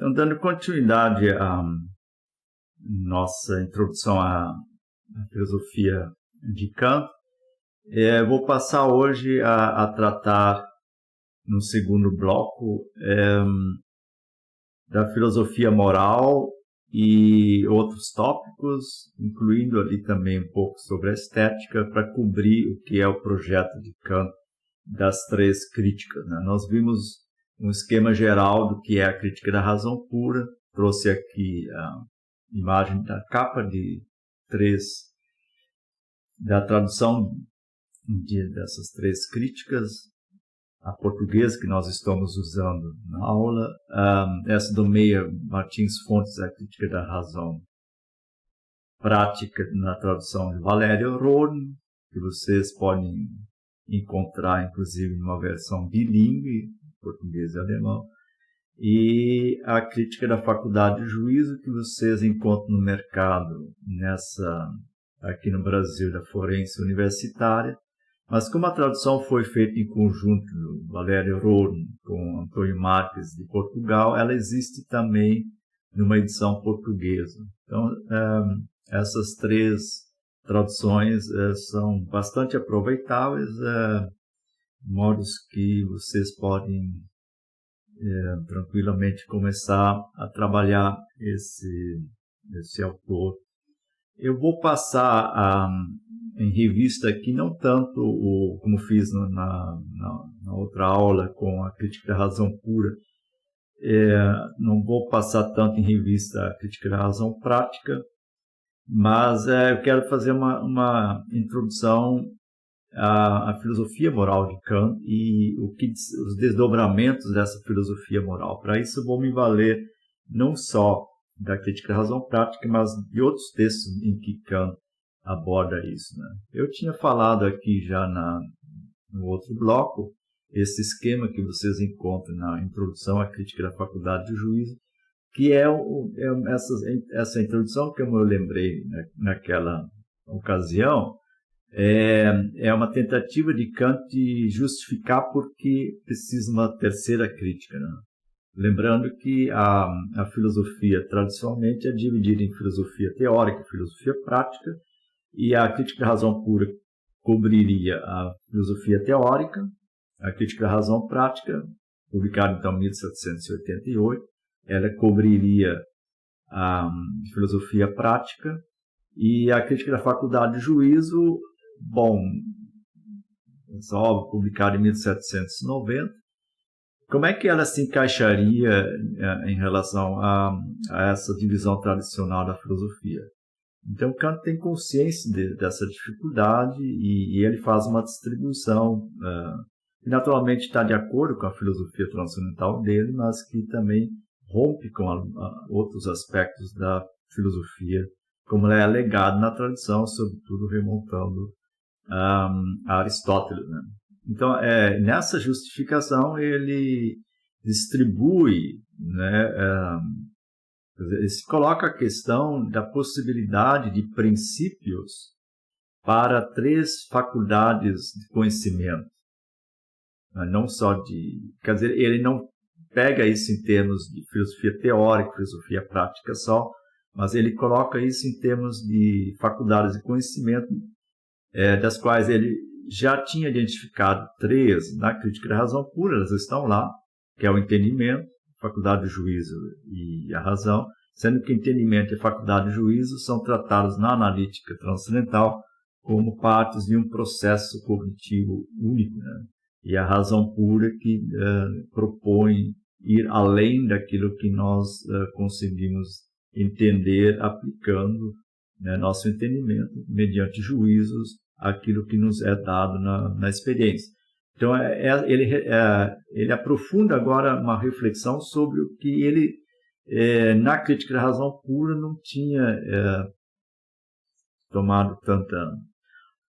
Então, dando continuidade à nossa introdução à filosofia de Kant, vou passar hoje a tratar, no segundo bloco, da filosofia moral e outros tópicos, incluindo ali também um pouco sobre a estética, para cobrir o que é o projeto de Kant das três críticas, né? Nós vimos um esquema geral do que é a crítica da razão pura, trouxe aqui a imagem da capa da tradução dessas três críticas, a portuguesa que nós estamos usando na aula, essa do Meyer Martins Fontes, a crítica da razão prática, na tradução de Valério Roden, que vocês podem encontrar inclusive numa versão bilíngue, português e alemão, e a crítica da faculdade de juízo, que vocês encontram no mercado, aqui no Brasil, da Forense Universitária. Mas como a tradução foi feita em conjunto do Valério Roden com Antônio Marques de Portugal, ela existe também numa edição portuguesa. Então, essas três traduções são bastante aproveitáveis, de modo que vocês podem tranquilamente começar a trabalhar esse autor. Eu vou passar em revista aqui, não tanto como fiz na outra aula com a crítica da razão pura, não vou passar tanto em revista a crítica da razão prática, mas eu quero fazer uma introdução à filosofia moral de Kant e os desdobramentos dessa filosofia moral. Para isso eu vou me valer não só da crítica da razão prática, mas de outros textos em que Kant aborda isso, né? Eu tinha falado aqui já no outro bloco, esse esquema que vocês encontram na introdução à crítica da faculdade de juízo, que essa introdução que eu lembrei, né, naquela ocasião, é uma tentativa de Kant de justificar por que precisa uma terceira crítica, né? Lembrando que a filosofia tradicionalmente é dividida em filosofia teórica e filosofia prática, e a crítica da razão pura cobriria a filosofia teórica, a crítica da razão prática, publicada então em 1788, ela cobriria a filosofia prática, e a crítica da faculdade de juízo, essa obra publicada em 1790, como é que ela se encaixaria em relação a essa divisão tradicional da filosofia? Então, Kant tem consciência dessa dificuldade e ele faz uma distribuição que naturalmente está de acordo com a filosofia transcendental dele, mas que também rompe com outros aspectos da filosofia, como ela é legada na tradição, sobretudo remontando a Aristóteles, né? Então, nessa justificação, ele distribui, né, ele se coloca a questão da possibilidade de princípios para três faculdades de conhecimento. Não só quer dizer, ele não pega isso em termos de filosofia teórica, filosofia prática só, mas ele coloca isso em termos de faculdades de conhecimento, das quais ele já tinha identificado três na crítica da razão pura, elas estão lá, que é o entendimento, a faculdade de juízo e a razão, sendo que entendimento e faculdade de juízo são tratados na analítica transcendental como partes de um processo cognitivo único, né? E a razão pura que propõe ir além daquilo que nós conseguimos entender aplicando, né, nosso entendimento mediante juízos aquilo que nos é dado na experiência. Então, ele aprofunda agora uma reflexão sobre o que ele, na crítica da razão pura, não tinha tomado tanta...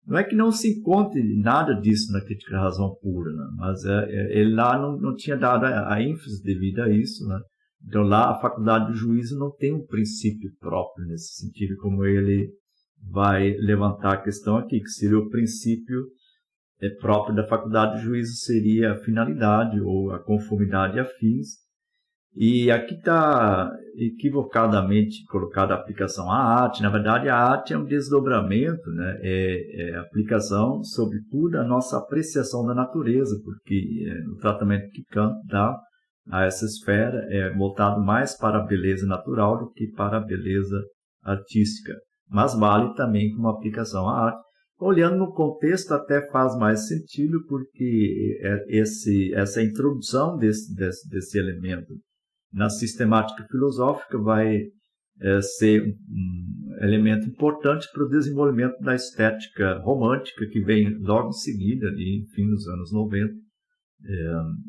Não é que não se encontre nada disso na crítica da razão pura, né? Mas ele lá não tinha dado a ênfase devida a isso, né? Então, lá a faculdade de juízo não tem um princípio próprio nesse sentido, como ele vai levantar a questão aqui, que seria o princípio próprio da faculdade de juízo, seria a finalidade ou a conformidade a fins, E aqui está equivocadamente colocada a aplicação à arte. Na verdade, a arte é um desdobramento, né? É aplicação, sobretudo, a nossa apreciação da natureza, porque o tratamento que Kant dá a essa esfera é voltado mais para a beleza natural do que para a beleza artística. Mas vale também como aplicação à arte. Olhando no contexto até faz mais sentido, porque essa introdução desse elemento na sistemática filosófica vai ser um elemento importante para o desenvolvimento da estética romântica, que vem logo em seguida, ali, enfim, nos anos 90.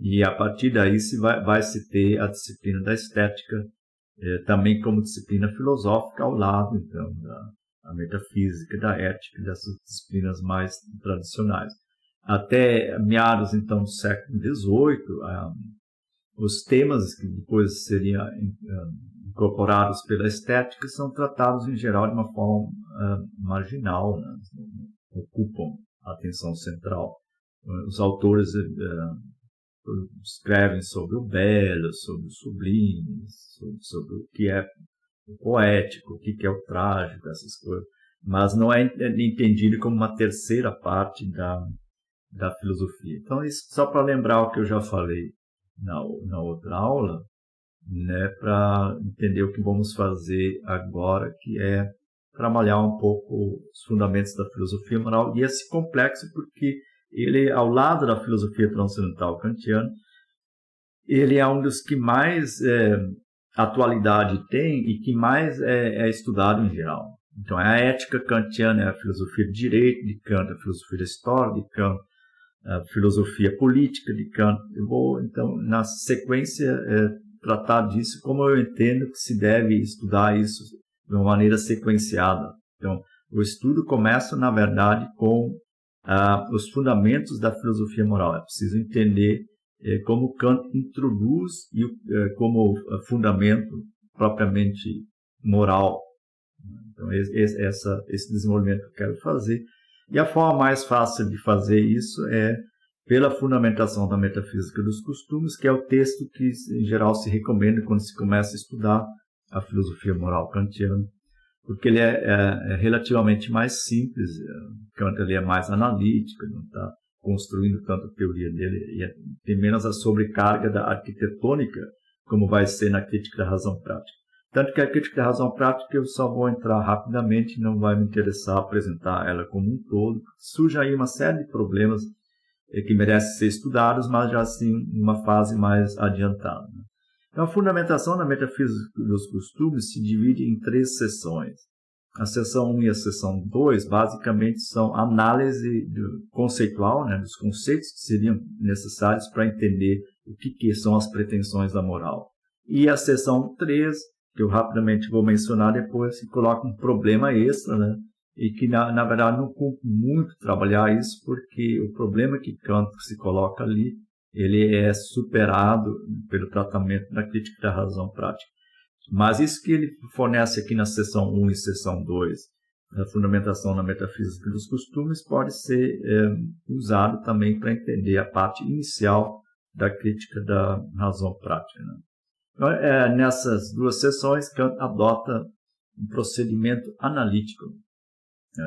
E a partir daí vai se ter a disciplina da estética também como disciplina filosófica ao lado, então, da metafísica, da ética, dessas disciplinas mais tradicionais. Até meados, então, do século XVIII, os temas que depois seriam incorporados pela estética são tratados, em geral, de uma forma marginal, né? Ocupam a atenção central. Os autores escrevem sobre o belo, sobre o sublime, sobre o que é o poético, o que é o trágico, essas coisas, mas não é entendido como uma terceira parte da filosofia. Então, isso só para lembrar o que eu já falei na outra aula, né, para entender o que vamos fazer agora, que é trabalhar um pouco os fundamentos da filosofia moral, e esse complexo, porque ele, ao lado da filosofia transcendental kantiana, ele é um dos que mais atualidade tem e que mais é estudado em geral. Então, a ética kantiana é a filosofia do direito de Kant, a filosofia da história de Kant, a filosofia política de Kant. Eu vou, então, na sequência, tratar disso como eu entendo que se deve estudar isso de uma maneira sequenciada. Então, o estudo começa, na verdade, com os fundamentos da filosofia moral. É preciso entender como Kant introduz como fundamento propriamente moral. Então, esse desenvolvimento que eu quero fazer. E a forma mais fácil de fazer isso é pela fundamentação da metafísica dos costumes, que é o texto que, em geral, se recomenda quando se começa a estudar a filosofia moral kantiana, porque ele é relativamente mais simples. Kant ele é mais analítico, não está construindo tanto a teoria dele, e tem menos a sobrecarga da arquitetônica, como vai ser na crítica da razão prática. Tanto que a crítica da razão prática eu só vou entrar rapidamente, não vai me interessar apresentar ela como um todo. Surge aí uma série de problemas que merecem ser estudados, mas já assim numa fase mais adiantada. Então, a fundamentação da metafísica dos costumes se divide em 3 seções. A seção 1 e a seção 2, basicamente, são análise conceitual, né, dos conceitos que seriam necessários para entender o que são as pretensões da moral. E a seção 3, que eu rapidamente vou mencionar depois, que coloca um problema extra, né, e que, na verdade, não cumpre muito trabalhar isso, porque o problema que Kant se coloca ali, ele é superado pelo tratamento da crítica da razão prática. Mas isso que ele fornece aqui na seção 1 e seção 2, a fundamentação na metafísica dos costumes, pode ser usado também para entender a parte inicial da crítica da razão prática, né? Então, nessas 2 sessões, Kant adota um procedimento analítico.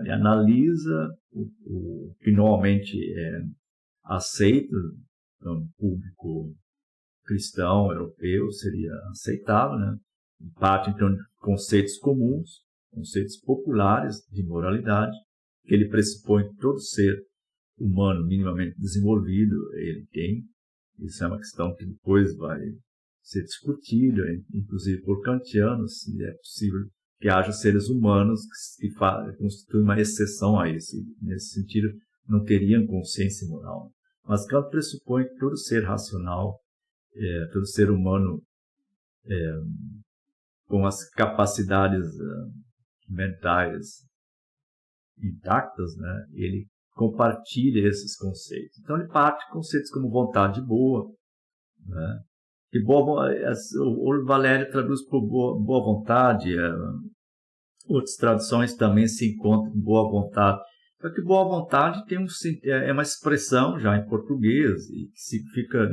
Ele analisa o que normalmente é aceito no público cristão, europeu, seria aceitável, né? Parte, então, de conceitos comuns, conceitos populares de moralidade, que ele pressupõe que todo ser humano minimamente desenvolvido ele tem. Isso é uma questão que depois vai ser discutida, inclusive por kantianos, se é possível que haja seres humanos que constituem uma exceção a isso. Nesse sentido, não teriam consciência moral. Mas Kant pressupõe que todo ser racional, todo ser humano com as capacidades mentais intactas, né, ele compartilha esses conceitos. Então, ele parte de conceitos como vontade boa, né, que o Valério traduz por boa vontade, outras traduções também se encontram boa vontade. Só que boa vontade é uma expressão já em português e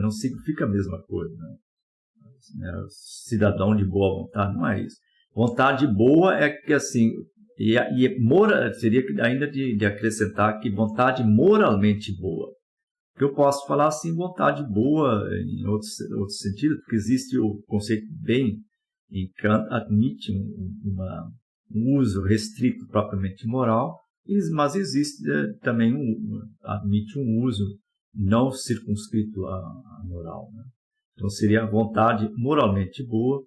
não significa a mesma coisa, né? né, cidadão de boa vontade, não é isso. Vontade boa é que, assim, seria ainda de acrescentar que vontade moralmente boa. Que eu posso falar assim, vontade boa em outros sentidos, porque existe o conceito bem, em Kant admite um uso restrito propriamente moral, mas existe também admite um uso não circunscrito à moral, né? Então seria a vontade moralmente boa,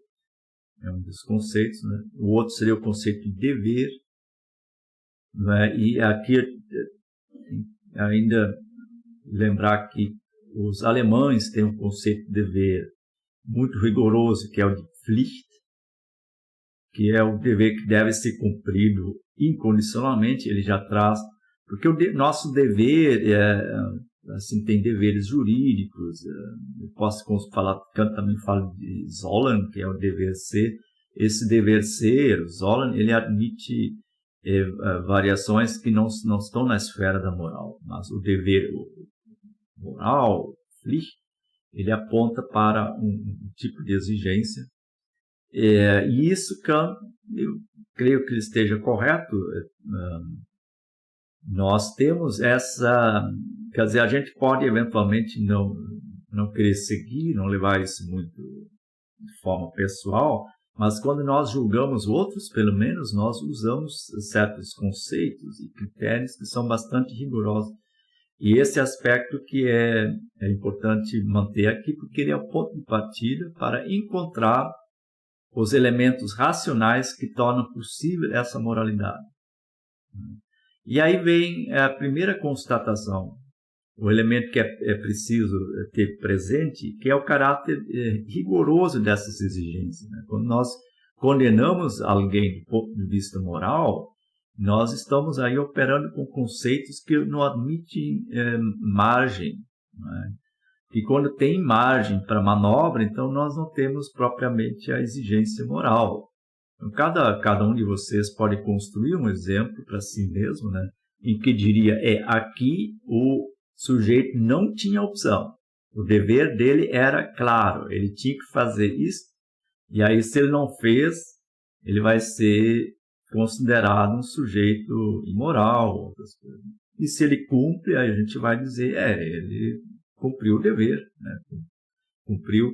é um dos conceitos, né? O outro seria o conceito de dever, né? E aqui ainda lembrar que os alemães têm um conceito de dever muito rigoroso, que é o de Pflicht, que é o dever que deve ser cumprido incondicionalmente. Ele já traz, porque nosso dever assim, tem deveres jurídicos. Eu posso falar, Kant também fala de Sollen, que é o dever ser. Esse dever ser, Sollen, ele admite variações que não estão na esfera da moral, mas o dever moral, Pflicht, ele aponta para um tipo de exigência. E isso, Kant, eu creio que ele esteja correto. Nós temos essa, quer dizer, a gente pode eventualmente não querer seguir, não levar isso muito de forma pessoal, mas quando nós julgamos outros, pelo menos nós usamos certos conceitos e critérios que são bastante rigorosos. E esse aspecto que é importante manter aqui, porque ele é o ponto de partida para encontrar os elementos racionais que tornam possível essa moralidade. E aí vem a primeira constatação, o elemento que é preciso ter presente, que é o caráter rigoroso dessas exigências, né? Quando nós condenamos alguém do ponto de vista moral, nós estamos aí operando com conceitos que não admitem margem, né? E quando tem margem para manobra, então nós não temos propriamente a exigência moral. Então, cada um de vocês pode construir um exemplo para si mesmo, né, em que diria, aqui o sujeito não tinha opção. O dever dele era claro, ele tinha que fazer isso, e aí se ele não fez, ele vai ser considerado um sujeito imoral, outras coisas. E se ele cumpre, aí a gente vai dizer, ele cumpriu o dever, né? Cumpriu,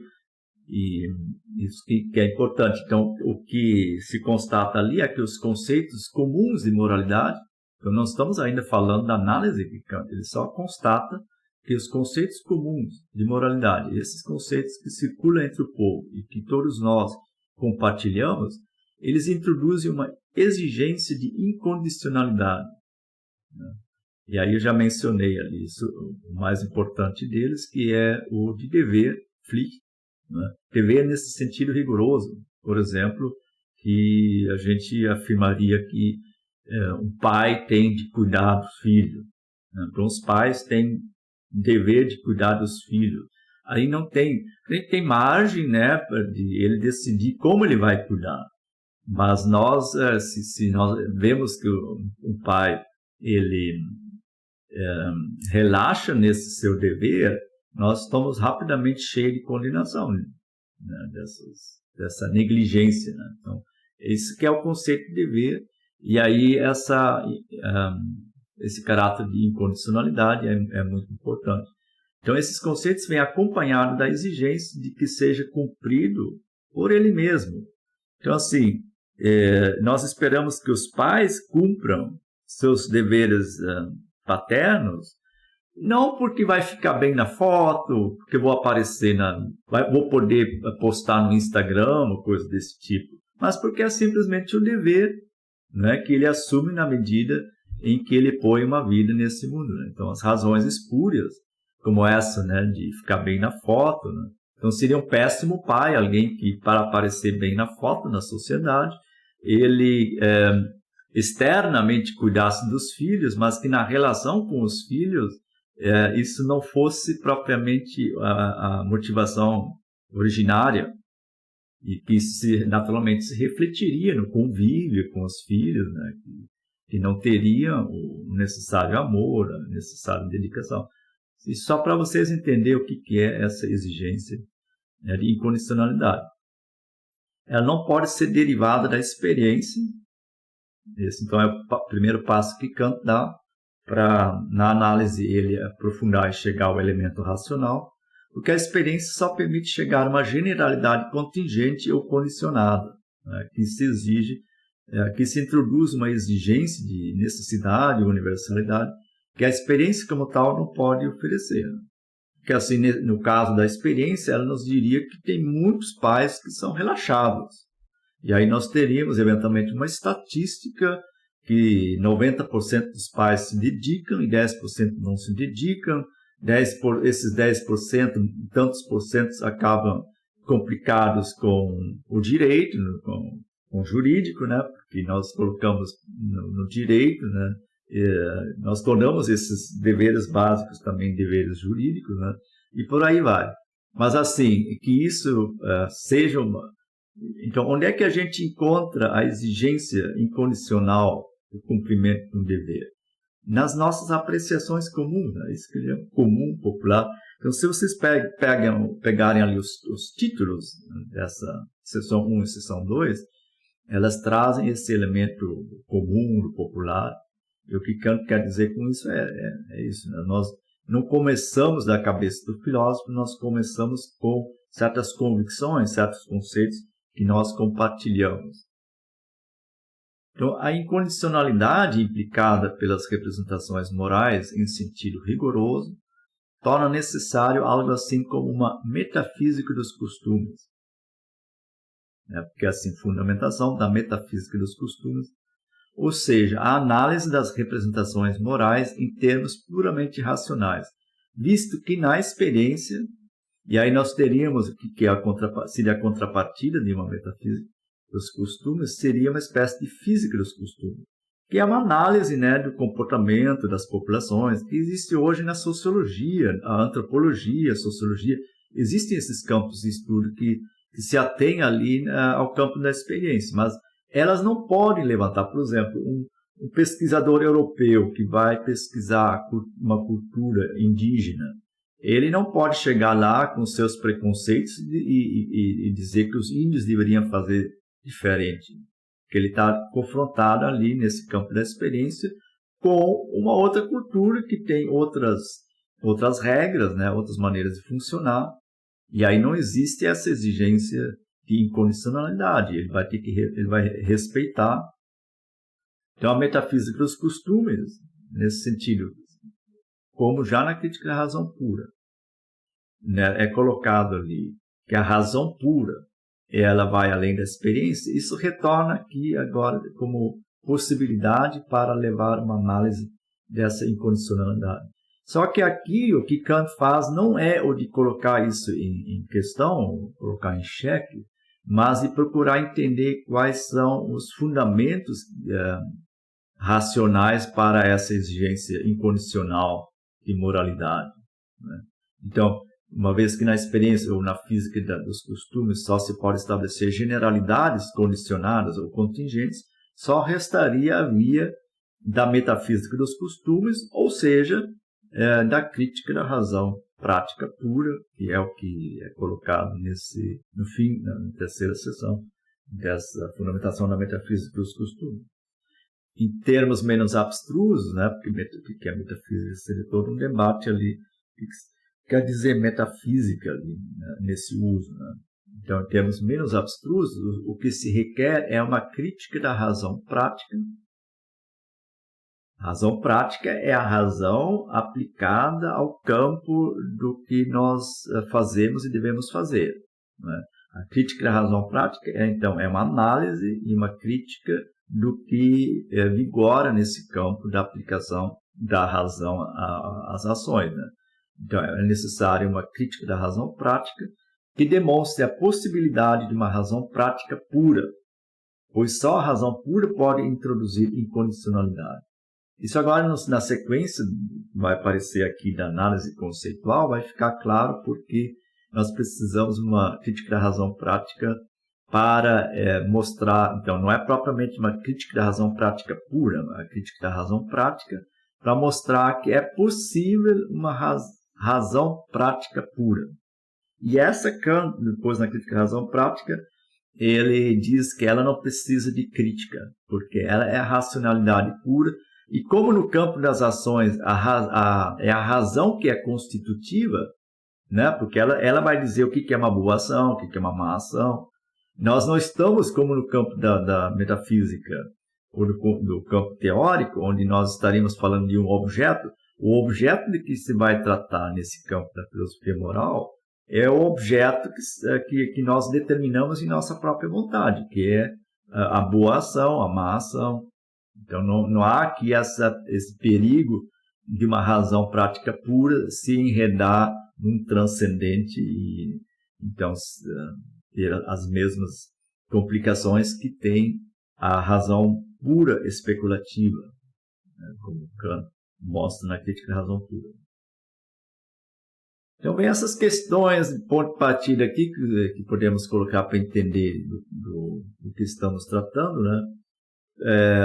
e isso que é importante. Então, o que se constata ali é que os conceitos comuns de moralidade, então não estamos ainda falando da análise de Kant, ele só constata que os conceitos comuns de moralidade, esses conceitos que circulam entre o povo e que todos nós compartilhamos, eles introduzem uma exigência de incondicionalidade, né? E aí eu já mencionei ali isso, o mais importante deles, que é o de dever, Pflicht, né? Dever nesse sentido rigoroso. Por exemplo, que a gente afirmaria que um pai tem de cuidar do filho, né? Então os pais têm dever de cuidar dos filhos. Aí não tem margem, né, de ele decidir como ele vai cuidar. Mas nós, se nós vemos que um pai, ele relaxa nesse seu dever, nós estamos rapidamente cheios de condenação, né, dessa negligência, né? Então, esse que é o conceito de dever, e aí esse caráter de incondicionalidade é muito importante. Então, esses conceitos vêm acompanhados da exigência de que seja cumprido por ele mesmo. Então, assim, nós esperamos que os pais cumpram seus deveres paternos, não porque vai ficar bem na foto, porque vou aparecer vou poder postar no Instagram, coisa desse tipo, mas porque é simplesmente o dever, né, que ele assume na medida em que ele põe uma vida nesse mundo, né? Então, as razões espúrias, como essa, né, de ficar bem na foto, né? Então, seria um péssimo pai, alguém que, para aparecer bem na foto, na sociedade, ele externamente cuidasse dos filhos, mas que na relação com os filhos isso não fosse propriamente a motivação originária, e que isso naturalmente se refletiria no convívio com os filhos, né, que não teriam o necessário amor, a necessária dedicação. E só para vocês entenderem o que é essa exigência né, de incondicionalidade. Ela não pode ser derivada da experiência. Esse, então, é o primeiro passo que Kant dá para, na análise, ele aprofundar e chegar ao elemento racional, porque a experiência só permite chegar a uma generalidade contingente ou condicionada, né, que se exige, que se introduz uma exigência de necessidade ou universalidade, que a experiência como tal não pode oferecer. Porque assim, no caso da experiência, ela nos diria que tem muitos pais que são relaxados. E aí nós teríamos, eventualmente, uma estatística que 90% dos pais se dedicam e 10% não se dedicam. Esses 10%, tantos porcentos acabam complicados com o direito, com o jurídico, né? Porque nós colocamos no direito, né? Nós tornamos esses deveres básicos também deveres jurídicos, né? E por aí vai. Mas assim, que isso seja uma... Então, onde é que a gente encontra a exigência incondicional do cumprimento de um dever? Nas nossas apreciações comuns, né? Isso que é comum, popular. Então, se vocês pegarem ali os títulos dessa seção 1 e seção 2, elas trazem esse elemento comum, do popular. E o que Kant quer dizer com isso é isso, né? Nós não começamos da cabeça do filósofo, nós começamos com certas convicções, certos conceitos que nós compartilhamos. Então, a incondicionalidade implicada pelas representações morais em sentido rigoroso torna necessário algo assim como uma metafísica dos costumes. Porque assim, fundamentação da metafísica dos costumes, ou seja, a análise das representações morais em termos puramente racionais, visto que na experiência, e aí nós teríamos que seria a contrapartida de uma metafísica dos costumes, seria uma espécie de física dos costumes, que é uma análise, né, do comportamento das populações, que existe hoje na sociologia, a antropologia, a sociologia. Existem esses campos de estudo que se atêm ali ao campo da experiência, mas elas não podem levantar, por exemplo, um pesquisador europeu que vai pesquisar uma cultura indígena. Ele não pode chegar lá com seus preconceitos e dizer que os índios deveriam fazer diferente. Que ele está confrontado ali nesse campo da experiência com uma outra cultura que tem outras regras, né, outras maneiras de funcionar. E aí não existe essa exigência de incondicionalidade. Ele vai respeitar. Então, a metafísica dos costumes, nesse sentido, como já na crítica da razão pura, né, é colocado ali que a razão pura ela vai além da experiência. Isso retorna aqui agora como possibilidade para levar uma análise dessa incondicionalidade. Só que aqui o que Kant faz não é o de colocar isso em questão, colocar em xeque, mas de procurar entender quais são os fundamentos racionais para essa exigência incondicional de moralidade, né? Então, uma vez que na experiência ou na física dos costumes só se pode estabelecer generalidades condicionadas ou contingentes, só restaria a via da metafísica dos costumes, ou seja, da crítica da razão prática pura, que é o que é colocado no fim, na terceira seção dessa fundamentação da metafísica dos costumes. Em termos menos abstrusos, né, porque a metafísica seria todo um debate ali, quer dizer metafísica ali, né, nesse uso, né? Então, em termos menos abstrusos, o que se requer é uma crítica da razão prática. A razão prática é a razão aplicada ao campo do que nós fazemos e devemos fazer, né? A crítica da razão prática então, é uma análise e uma crítica do que vigora nesse campo da aplicação da razão às ações, né? Então, é necessária uma crítica da razão prática que demonstre a possibilidade de uma razão prática pura, pois só a razão pura pode introduzir incondicionalidade. Isso agora, na sequência, vai aparecer aqui da análise conceitual, vai ficar claro porque nós precisamos de uma crítica da razão prática para mostrar, então, não é propriamente uma crítica da razão prática pura, é a crítica da razão prática para mostrar que é possível uma razão prática pura. E essa Kant, depois na Crítica à Razão Prática, ele diz que ela não precisa de crítica, porque ela é a racionalidade pura, e como no campo das ações é a razão que é constitutiva, né? Porque ela vai dizer o que é uma boa ação, o que é uma má ação. Nós não estamos como no campo da metafísica, ou do campo teórico, onde nós estaríamos falando de um objeto. O objeto de que se vai tratar nesse campo da filosofia moral é o objeto que nós determinamos em nossa própria vontade, que é a boa ação, a má ação. Então, não há aqui esse perigo de uma razão prática pura se enredar num transcendente e, então, ter as mesmas complicações que tem a razão pura especulativa, né, como Kant mostra na Crítica à Razão Pura. Então, vem essas questões de ponto de partida aqui que podemos colocar para entender do que estamos tratando, né?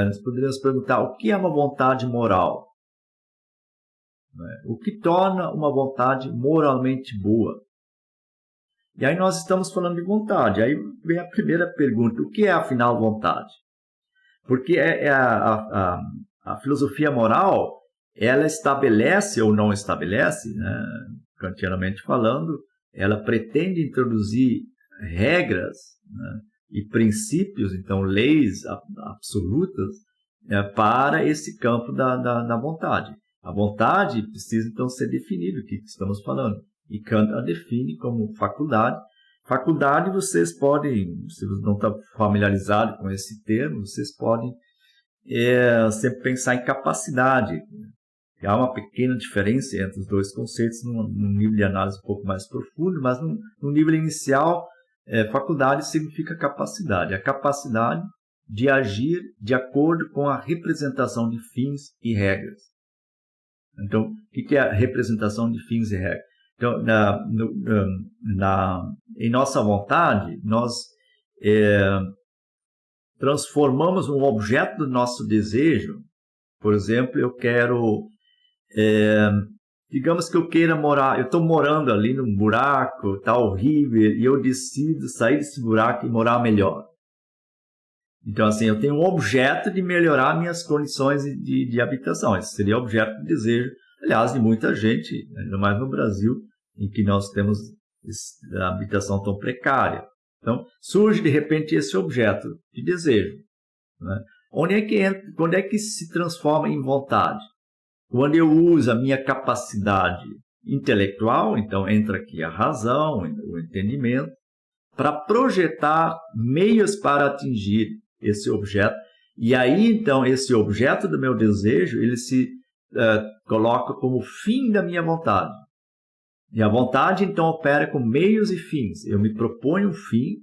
Nós poderíamos perguntar o que é uma vontade moral? Né? O que torna uma vontade moralmente boa? E aí nós estamos falando de vontade. Aí vem a primeira pergunta: o que é afinal vontade? Porque a filosofia moral, ela estabelece ou não estabelece, né, kantianamente falando, ela pretende introduzir regras, né, e princípios, então leis absolutas, para esse campo da vontade. A vontade precisa então ser definida, o que estamos falando. E Kant a define como faculdade. Faculdade, vocês podem, se você não está familiarizado com esse termo, vocês podem sempre pensar em capacidade. Há uma pequena diferença entre os dois conceitos, num nível de análise um pouco mais profundo, mas no nível inicial, faculdade significa capacidade. A capacidade de agir de acordo com a representação de fins e regras. Então, o que é a representação de fins e regras? Então, em nossa vontade, nós transformamos um objeto do nosso desejo. Por exemplo, eu quero... digamos que eu queira morar, eu estou morando ali num buraco, está horrível, e eu decido sair desse buraco e morar melhor. Então, assim, eu tenho um objeto de melhorar minhas condições de habitação. Esse seria objeto de desejo, aliás, de muita gente, ainda mais no Brasil, em que nós temos a habitação tão precária. Então, surge de repente esse objeto de desejo, né? Quando é que se transforma em vontade? Quando eu uso a minha capacidade intelectual, então entra aqui a razão, o entendimento, para projetar meios para atingir esse objeto. E aí, então, esse objeto do meu desejo, ele se coloca como fim da minha vontade. E a vontade, então, opera com meios e fins. Eu me proponho um fim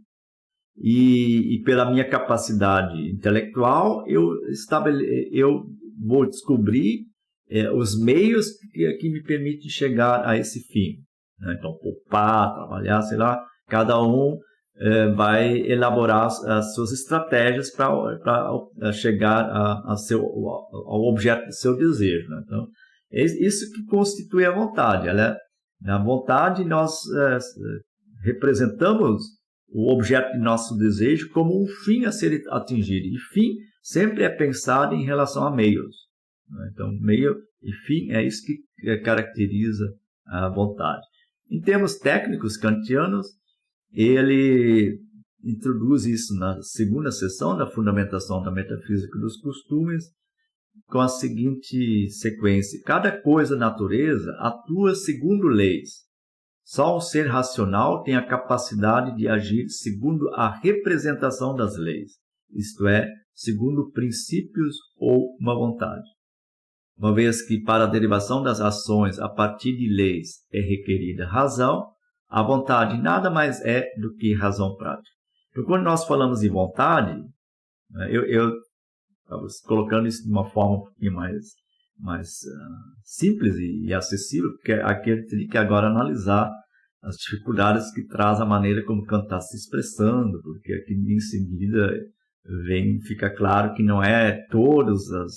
e pela minha capacidade intelectual, eu vou descobrir os meios que me permitem chegar a esse fim. Então, poupar, trabalhar, sei lá, cada um vai elaborar as suas estratégias para chegar ao objeto do seu desejo, né? Então, é isso que constitui a vontade. Na vontade, nós representamos o objeto de nosso desejo como um fim a ser atingido. E fim sempre é pensado em relação a meios, né? Então, meio e fim é isso que caracteriza a vontade. Em termos técnicos kantianos, ele introduz isso na segunda seção da fundamentação da metafísica dos costumes, com a seguinte sequência: cada coisa natureza atua segundo leis. Só um ser racional tem a capacidade de agir segundo a representação das leis, isto é, segundo princípios ou uma vontade. Uma vez que para a derivação das ações a partir de leis é requerida razão, a vontade nada mais é do que razão prática. Então, quando nós falamos em vontade, eu estava colocando isso de uma forma um pouquinho mais simples e acessível, porque aqui eu teria que agora analisar as dificuldades que traz a maneira como Kant está se expressando, porque aqui em seguida fica claro que não é todas as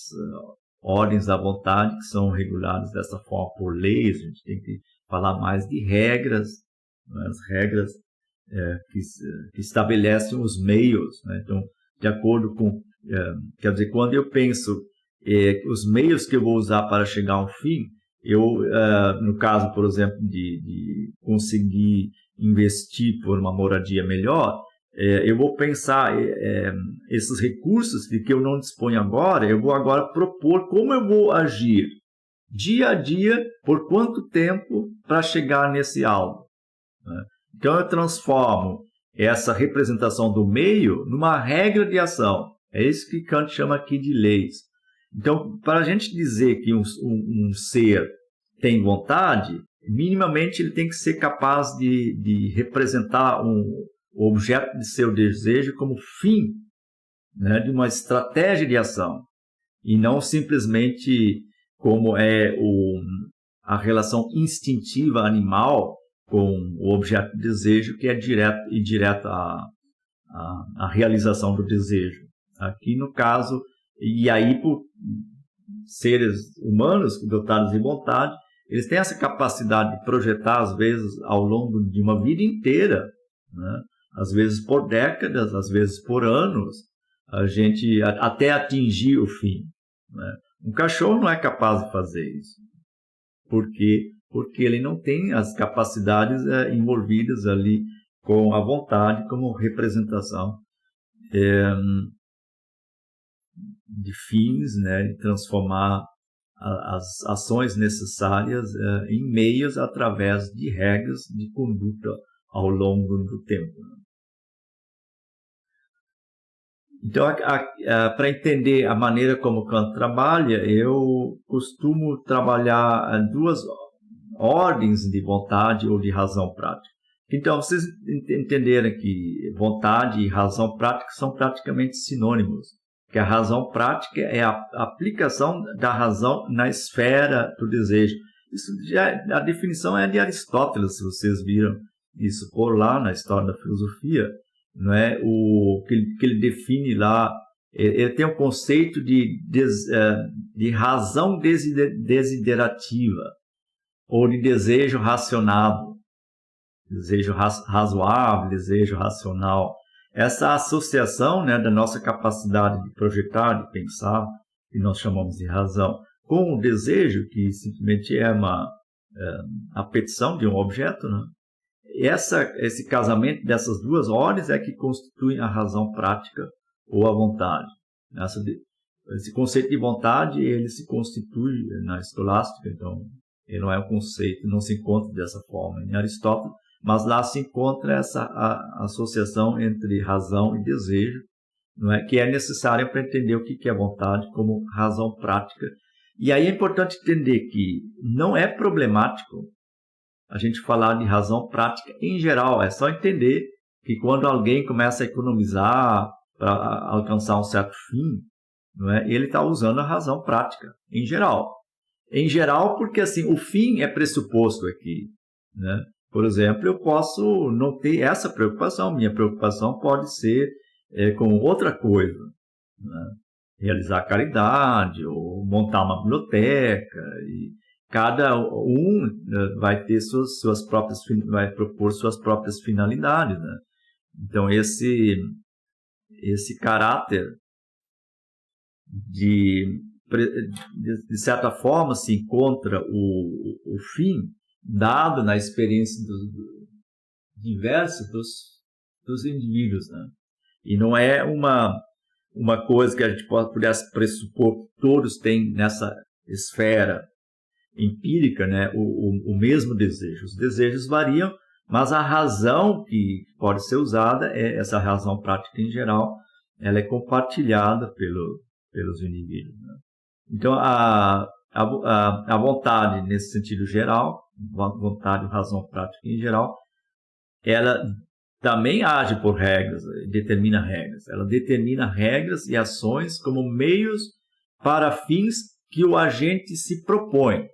ordens da vontade que são reguladas dessa forma por leis. A gente tem que falar mais de regras né? As regras que estabelecem os meios, né? Então, de acordo com, quer dizer, quando eu penso os meios que eu vou usar para chegar a um fim, no caso, por exemplo, de conseguir investir por uma moradia melhor, eu vou pensar esses recursos que eu não disponho agora, eu vou agora propor como eu vou agir dia a dia, por quanto tempo para chegar nesse alvo, né? Então eu transformo essa representação do meio numa regra de ação. É isso que Kant chama aqui de leis. Então, para a gente dizer que um ser tem vontade, minimamente ele tem que ser capaz de representar o objeto de seu desejo como fim, né, de uma estratégia de ação, e não simplesmente como a relação instintiva animal com o objeto de desejo, que é direta à realização do desejo. Aqui no caso, e aí por seres humanos dotados de vontade, eles têm essa capacidade de projetar, às vezes, ao longo de uma vida inteira, né? Às vezes por décadas, às vezes por anos, a gente até atingir o fim, né? Um cachorro não é capaz de fazer isso. Por quê? Porque ele não tem as capacidades envolvidas ali com a vontade como representação de fins, né? De transformar as ações necessárias em meios através de regras de conduta ao longo do tempo. Então, para entender a maneira como Kant trabalha, eu costumo trabalhar duas ordens de vontade ou de razão prática. Então, vocês entenderem que vontade e razão prática são praticamente sinônimos, que a razão prática é a aplicação da razão na esfera do desejo. Isso a definição é de Aristóteles, se vocês viram isso por lá na História da Filosofia, não é? O que ele define lá, ele tem um conceito de razão desiderativa ou de desejo racionado, desejo razoável, desejo racional. Essa associação, né, da nossa capacidade de projetar, de pensar, que nós chamamos de razão, com o desejo, que simplesmente é a petição de um objeto, né? Esse casamento dessas duas ordens é que constituem a razão prática ou a vontade. Esse conceito de vontade, ele se constitui na escolástica, então ele não é um conceito, não se encontra dessa forma em Aristóteles, mas lá se encontra essa associação entre razão e desejo, não é? Que é necessária para entender o que é vontade como razão prática. E aí é importante entender que não é problemático a gente falar de razão prática em geral. É só entender que quando alguém começa a economizar para alcançar um certo fim, não é? Ele está usando a razão prática em geral. Em geral, porque assim, o fim é pressuposto aqui, né? Por exemplo, eu posso não ter essa preocupação. Minha preocupação pode ser com outra coisa, né? Realizar caridade ou montar uma biblioteca. E cada um vai ter vai propor suas próprias finalidades, né? Então esse caráter de certa forma se encontra o fim dado na experiência diversa dos indivíduos, né? E não é uma coisa que a gente pudesse pressupor que todos têm nessa esfera empírica, né, o mesmo desejo. Os desejos variam, mas a razão que pode ser usada, essa razão prática em geral, ela é compartilhada pelos indivíduos, né? Então, a vontade, nesse sentido geral, vontade e razão prática em geral, ela também age por regras, determina regras. Ela determina regras e ações como meios para fins que o agente se propõe.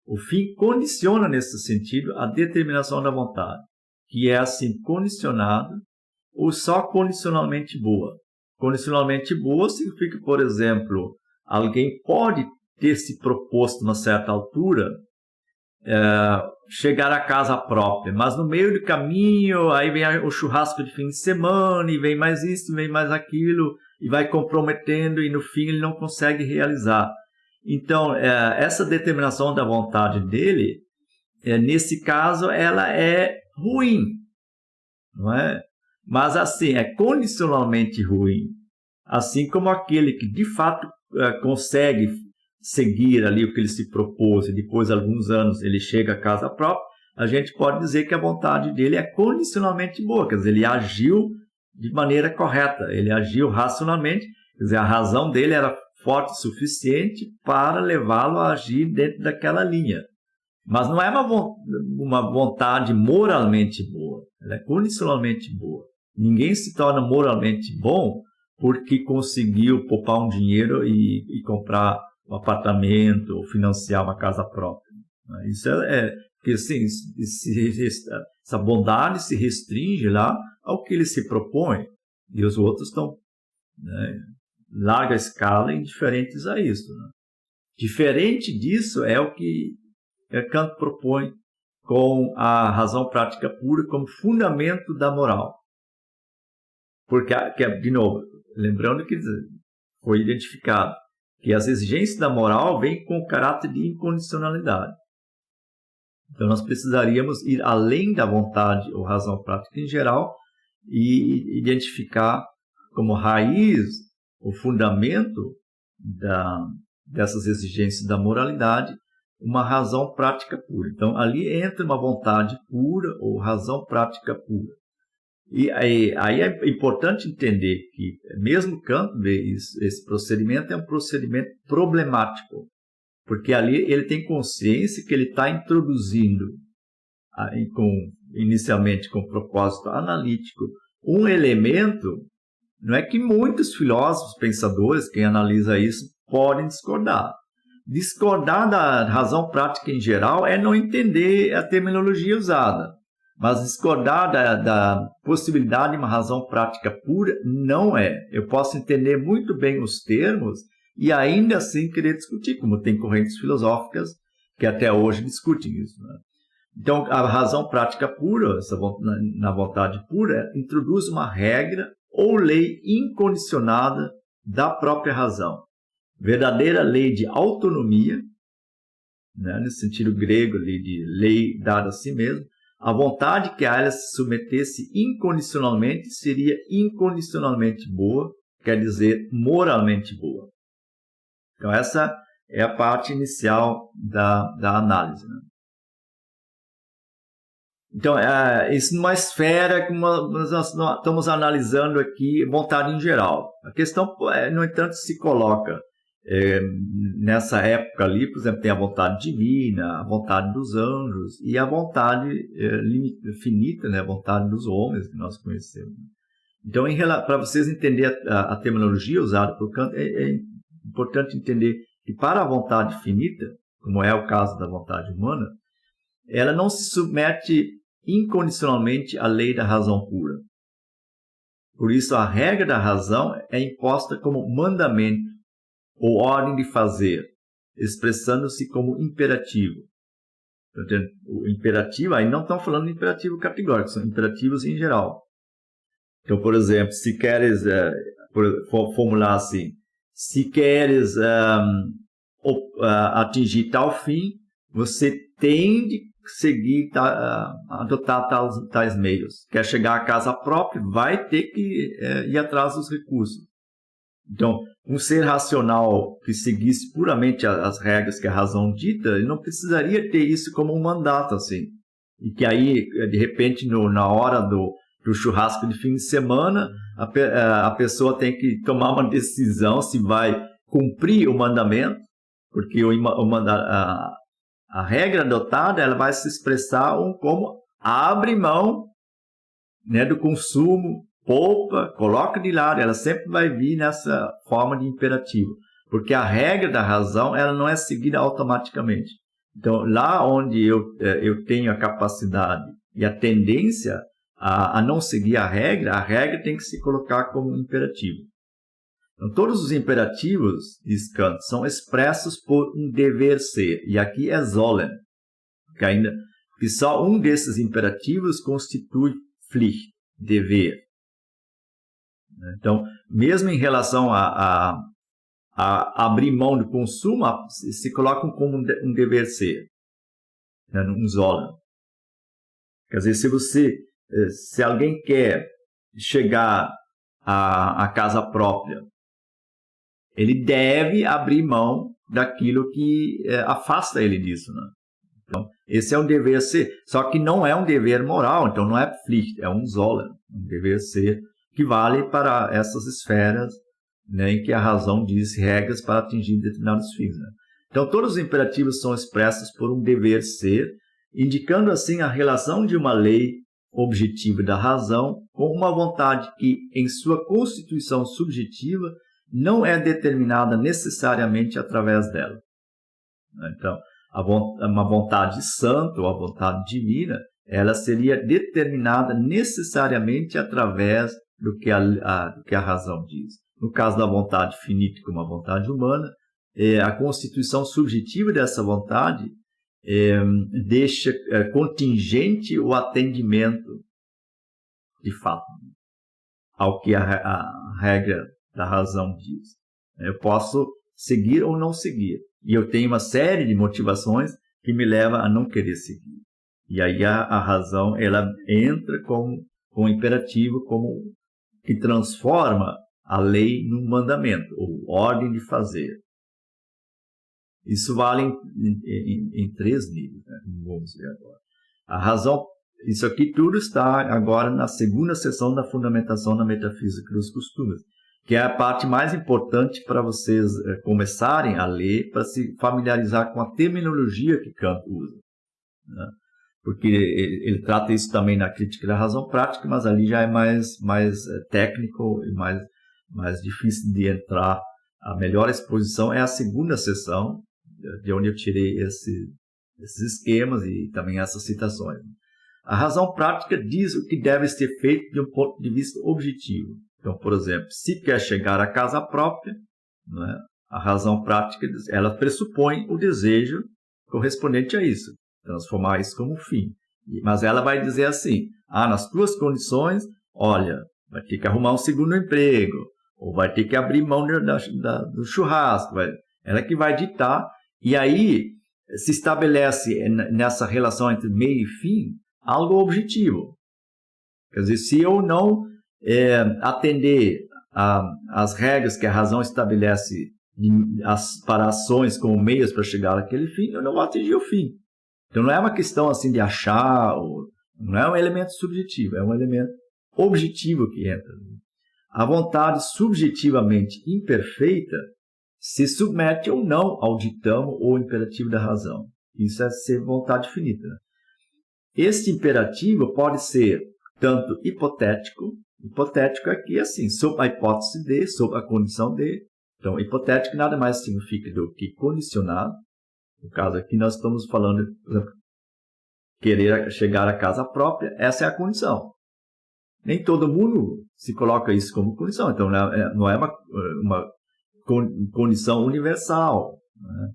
O fim condiciona, nesse sentido, a determinação da vontade, que é assim condicionada ou só condicionalmente boa. Condicionalmente boa significa, por exemplo, alguém pode ter se proposto uma certa altura chegar à casa própria, mas no meio do caminho, aí vem o churrasco de fim de semana, e vem mais isso, vem mais aquilo, e vai comprometendo, e no fim ele não consegue realizar. Então, essa determinação da vontade dele, nesse caso, ela é ruim, não é? Mas assim, é condicionalmente ruim. Assim como aquele que de fato consegue seguir ali o que ele se propôs e depois de alguns anos ele chega à casa própria, a gente pode dizer que a vontade dele é condicionalmente boa, quer dizer, ele agiu de maneira correta, ele agiu racionalmente, quer dizer, a razão dele era forte o suficiente para levá-lo a agir dentro daquela linha. Mas não é uma vontade moralmente boa, ela é condicionalmente boa. Ninguém se torna moralmente bom porque conseguiu poupar um dinheiro e comprar um apartamento ou financiar uma casa própria. Isso porque assim, essa bondade se restringe lá ao que ele se propõe e os outros estão, né, larga escala indiferentes a isso. Né? Diferente disso é o que Kant propõe com a razão prática pura como fundamento da moral. Porque, de novo, lembrando que foi identificado que as exigências da moral vêm com o caráter de incondicionalidade. Então, nós precisaríamos ir além da vontade ou razão prática em geral e identificar como raiz, o fundamento dessas exigências da moralidade, uma razão prática pura. Então, ali entra uma vontade pura ou razão prática pura. E aí é importante entender que, mesmo Kant vê esse procedimento é um procedimento problemático, porque ali ele tem consciência que ele está introduzindo, inicialmente com propósito analítico, um elemento, não é que muitos filósofos, pensadores, quem analisa isso, podem discordar. Discordar da razão prática em geral é não entender a terminologia usada. Mas discordar da possibilidade de uma razão prática pura não é. Eu posso entender muito bem os termos e ainda assim querer discutir, como tem correntes filosóficas que até hoje discutem isso. Né? Então, a razão prática pura, na vontade pura, introduz uma regra ou lei incondicionada da própria razão. Verdadeira lei de autonomia, né, nesse sentido grego ali, de lei dada a si mesmo. A vontade que a ela se submetesse incondicionalmente seria incondicionalmente boa, quer dizer, moralmente boa. Então, essa é a parte inicial da análise. Né? Então, isso numa esfera que nós estamos analisando aqui, vontade em geral. A questão, no entanto, se coloca nessa época ali, por exemplo, tem a vontade divina, a vontade dos anjos e a vontade finita, né, a vontade dos homens que nós conhecemos. Então, para vocês entenderem a terminologia usada por Kant, é importante entender que para a vontade finita, como é o caso da vontade humana, ela não se submete incondicionalmente à lei da razão pura. Por isso, a regra da razão é imposta como mandamento ou ordem de fazer, expressando-se como imperativo. O imperativo, aí não estão falando de imperativo categórico, são imperativos em geral. Então, por exemplo, se queres, formular assim, se queres atingir tal fim, você tem de seguir, adotar tais meios. Quer chegar à casa própria, vai ter que ir atrás dos recursos. Então, um ser racional que seguisse puramente as regras que a razão dita, ele não precisaria ter isso como um mandato, assim. E que aí, de repente, na hora do churrasco de fim de semana, a pessoa tem que tomar uma decisão se vai cumprir o mandamento, porque a regra adotada ela vai se expressar como abre mão, né, do consumo, poupa, coloca de lado, ela sempre vai vir nessa forma de imperativo, porque a regra da razão ela não é seguida automaticamente. Então, lá onde eu tenho a capacidade e a tendência a não seguir a regra tem que se colocar como imperativo. Então, todos os imperativos, diz Kant, são expressos por um dever ser, e aqui é sollen. que só um desses imperativos constitui Pflicht, dever. Então, mesmo em relação a abrir mão do consumo, se colocam como um dever ser, né, um Sollen. Quer dizer, se alguém quer chegar à casa própria, ele deve abrir mão daquilo que afasta ele disso, né? Então, esse é um dever ser, só que não é um dever moral, então não é Pflicht, é um Sollen, um dever ser que vale para essas esferas, né, em que a razão diz regras para atingir determinados fins, né? Então, todos os imperativos são expressos por um dever ser, indicando assim a relação de uma lei objetiva da razão com uma vontade que, em sua constituição subjetiva, não é determinada necessariamente através dela. Então, uma vontade santa ou a vontade divina, ela seria determinada necessariamente através do que a razão diz. No caso da vontade finita como a vontade humana, a constituição subjetiva dessa vontade deixa contingente o atendimento, de fato, ao que a regra da razão diz. Eu posso seguir ou não seguir. E eu tenho uma série de motivações que me levam a não querer seguir. E aí a razão ela entra como um imperativo, como que transforma a lei num mandamento, ou ordem de fazer. Isso vale em 3 níveis, né? Vamos ver agora. A razão, isso aqui tudo está agora na segunda seção da fundamentação da metafísica dos costumes, que é a parte mais importante para vocês começarem a ler, para se familiarizar com a terminologia que Kant usa, né? Porque ele trata isso também na crítica da razão prática, mas ali já é mais técnico e mais difícil de entrar. A melhor exposição é a segunda seção, de onde eu tirei esses esquemas e também essas citações. A razão prática diz o que deve ser feito de um ponto de vista objetivo. Então, por exemplo, se quer chegar à casa própria, né, a razão prática ela pressupõe o desejo correspondente a isso, transformar isso como fim. Mas ela vai dizer assim, nas tuas condições, olha, vai ter que arrumar um segundo emprego, ou vai ter que abrir mão do churrasco. Ela que vai ditar, e aí se estabelece nessa relação entre meio e fim algo objetivo. Quer dizer, se eu não atender às regras que a razão estabelece para ações como meios para chegar àquele fim, eu não vou atingir o fim. Então não é uma questão assim de achar, não é um elemento subjetivo, é um elemento objetivo que entra. A vontade subjetivamente imperfeita se submete ou não ao ditamo ou imperativo da razão. Isso é ser vontade finita. Este imperativo pode ser tanto hipotético aqui assim, sob a hipótese de, sob a condição de. Então, hipotético nada mais significa do que condicionado. No caso aqui nós estamos falando, por exemplo, querer chegar à casa própria, essa é a condição. Nem todo mundo se coloca isso como condição, então não é uma condição universal, né?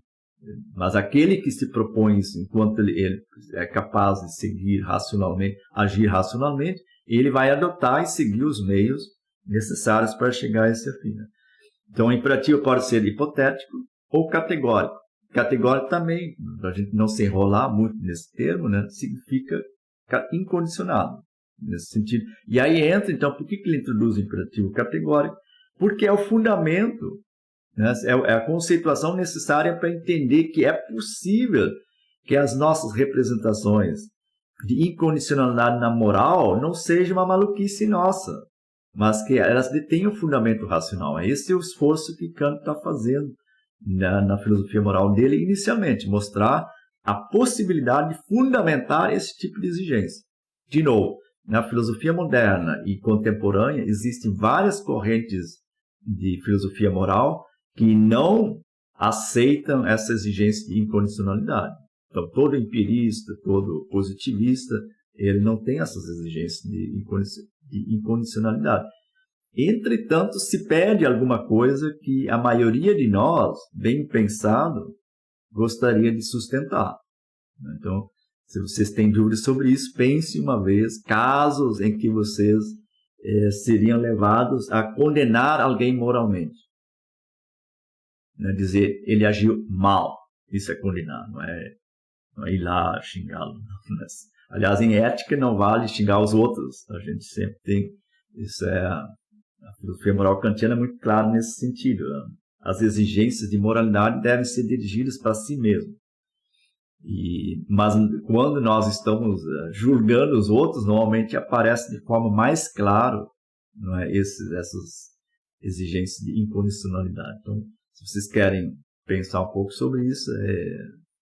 Mas aquele que se propõe isso, enquanto ele é capaz de seguir racionalmente, agir racionalmente, ele vai adotar e seguir os meios necessários para chegar a esse fim, né? Então, o imperativo pode ser hipotético ou categórico. Categórico também, para a gente não se enrolar muito nesse termo, né, significa incondicionado, nesse sentido. E aí entra, então, por que ele introduz o imperativo categórico? Porque é o fundamento, né, é a conceituação necessária para entender que é possível que as nossas representações de incondicionalidade na moral não sejam uma maluquice nossa, mas que elas tenham fundamento racional. Esse é o esforço que Kant está fazendo na filosofia moral dele inicialmente, mostrar a possibilidade de fundamentar esse tipo de exigência. De novo, na filosofia moderna e contemporânea existem várias correntes de filosofia moral que não aceitam essa exigência de incondicionalidade. Então, todo empirista, todo positivista, ele não tem essas exigências de incondicionalidade. Entretanto, se pede alguma coisa que a maioria de nós, bem pensado, gostaria de sustentar. Então, Se vocês têm dúvidas sobre isso, pense uma vez casos em que vocês seriam levados a condenar alguém moralmente. Né? Dizer, ele agiu mal. Isso é condenar, não é ir lá xingá-lo. Aliás, em ética não vale xingar os outros. A gente sempre tem... Isso é... A filosofia moral kantiana é muito clara nesse sentido. As exigências de moralidade devem ser dirigidas para si mesmo. Mas quando nós estamos julgando os outros, normalmente aparece de forma mais clara, não é, essas exigências de incondicionalidade. Então, se vocês querem pensar um pouco sobre isso,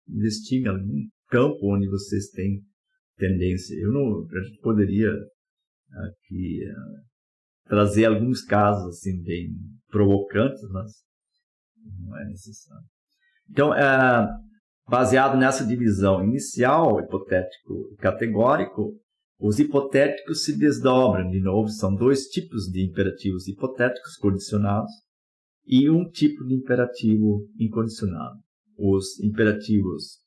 investiguem algum campo onde vocês têm tendência. A gente poderia aqui trazer alguns casos assim, bem provocantes, mas não é necessário. Então, baseado nessa divisão inicial, hipotético e categórico, os hipotéticos se desdobram. De novo, são dois tipos de imperativos hipotéticos condicionados e um tipo de imperativo incondicionado. Os imperativos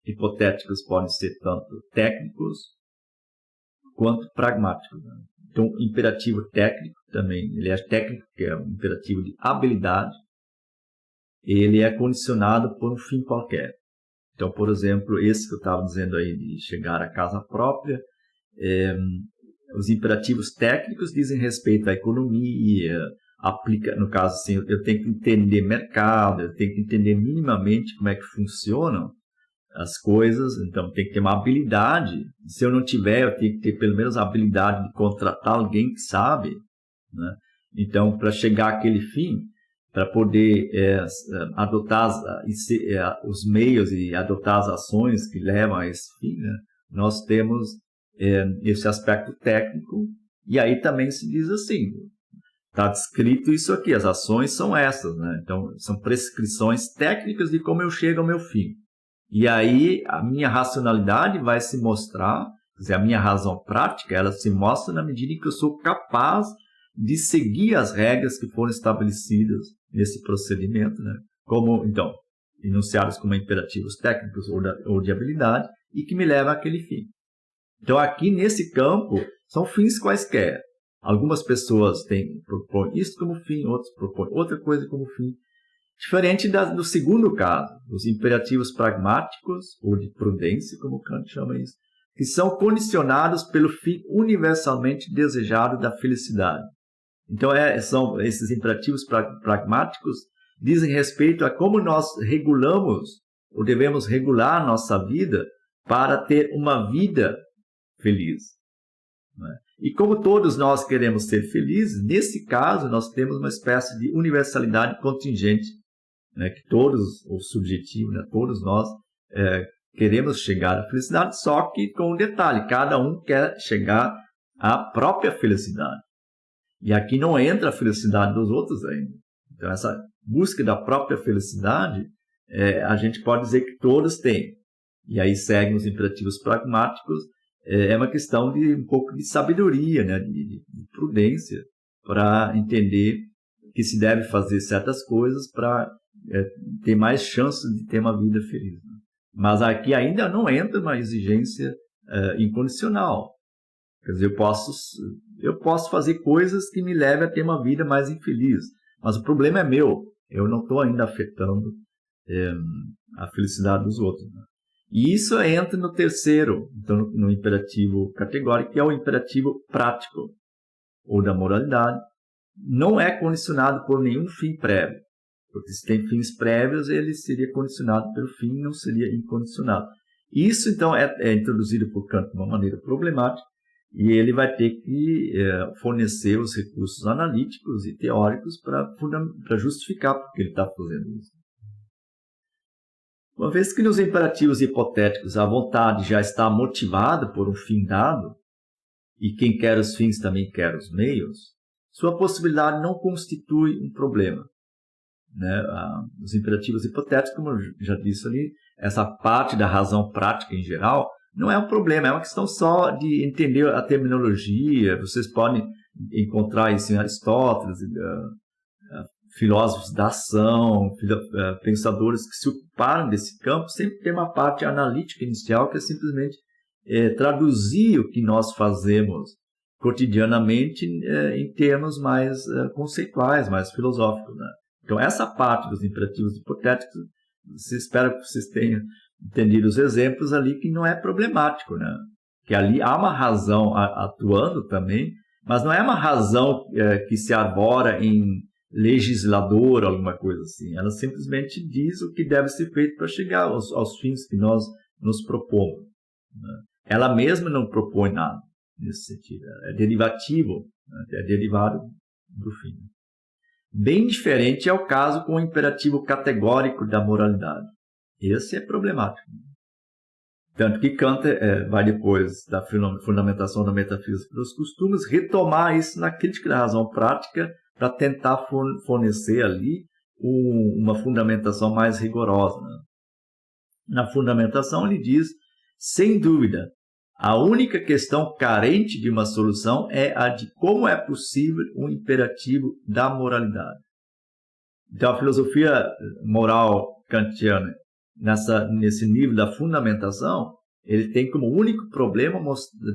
hipotéticos podem ser tanto técnicos quanto pragmáticos. Então, imperativo técnico também, ele é técnico, que é um imperativo de habilidade, ele é condicionado por um fim qualquer. Então, por exemplo, esse que eu estava dizendo aí de chegar à casa própria, os imperativos técnicos dizem respeito à economia, aplica, no caso assim, eu tenho que entender mercado, eu tenho que entender minimamente como é que funcionam as coisas, então tem que ter uma habilidade. Se eu não tiver, eu tenho que ter pelo menos a habilidade de contratar alguém que sabe, né? Então, para chegar àquele fim, para poder adotar os meios e adotar as ações que levam a esse fim, né? Nós temos esse aspecto técnico, e aí também se diz assim, está descrito isso aqui, as ações são essas, né? Então, são prescrições técnicas de como eu chego ao meu fim. E aí a minha racionalidade vai se mostrar, quer dizer, a minha razão prática, ela se mostra na medida em que eu sou capaz de seguir as regras que foram estabelecidas nesse procedimento, né? Como, então, enunciados como imperativos técnicos ou de habilidade, e que me levam àquele fim. Então, aqui nesse campo, são fins quaisquer. Algumas pessoas propõem isso como fim, outros propõem outra coisa como fim. Diferente do segundo caso, os imperativos pragmáticos, ou de prudência, como Kant chama isso, que são condicionados pelo fim universalmente desejado da felicidade. Então, são esses imperativos pragmáticos dizem respeito a como nós regulamos, ou devemos regular nossa vida para ter uma vida feliz. Né? E como todos nós queremos ser felizes, nesse caso nós temos uma espécie de universalidade contingente, né? Que todos, o subjetivo, né? Todos nós queremos chegar à felicidade, só que com um detalhe, cada um quer chegar à própria felicidade. E aqui não entra a felicidade dos outros ainda. Então, essa busca da própria felicidade, a gente pode dizer que todos têm. E aí seguem os imperativos pragmáticos. É uma questão de um pouco de sabedoria, né? de prudência, para entender que se deve fazer certas coisas para ter mais chances de ter uma vida feliz. Né? Mas aqui ainda não entra uma exigência incondicional. Quer dizer, eu posso fazer coisas que me levem a ter uma vida mais infeliz. Mas o problema é meu. Eu não estou ainda afetando a felicidade dos outros. Né? E isso entra no terceiro, então, no imperativo categórico, que é o imperativo prático, ou da moralidade. Não é condicionado por nenhum fim prévio. Porque se tem fins prévios, ele seria condicionado pelo fim, não seria incondicionado. Isso, então, é introduzido por Kant de uma maneira problemática, e ele vai ter que fornecer os recursos analíticos e teóricos para justificar por que ele está fazendo isso. Uma vez que nos imperativos hipotéticos a vontade já está motivada por um fim dado, e quem quer os fins também quer os meios, sua possibilidade não constitui um problema. Né? Os imperativos hipotéticos, como eu já disse ali, essa parte da razão prática em geral, não é um problema, é uma questão só de entender a terminologia. Vocês podem encontrar isso em Aristóteles, filósofos da ação, pensadores que se ocuparam desse campo, sempre tem uma parte analítica inicial que é simplesmente traduzir o que nós fazemos cotidianamente em termos mais conceituais, mais filosóficos, né? Então, essa parte dos imperativos hipotéticos, espero que vocês tenham entendido os exemplos ali, que não é problemático, né? Que ali há uma razão atuando também, mas não é uma razão que se arbora em legislador, alguma coisa assim. Ela simplesmente diz o que deve ser feito para chegar aos fins que nós nos propomos, né? Ela mesma não propõe nada nesse sentido. É derivativo, né? É derivado do fim. Bem diferente é o caso com o imperativo categórico da moralidade. Esse é problemático. Tanto que Kant vai depois da fundamentação da metafísica dos costumes retomar isso na crítica da razão prática para tentar fornecer ali uma fundamentação mais rigorosa, né? Na fundamentação ele diz, sem dúvida, a única questão carente de uma solução é a de como é possível um imperativo da moralidade. Então a filosofia moral kantiana, nesse nível da fundamentação, ele tem como único problema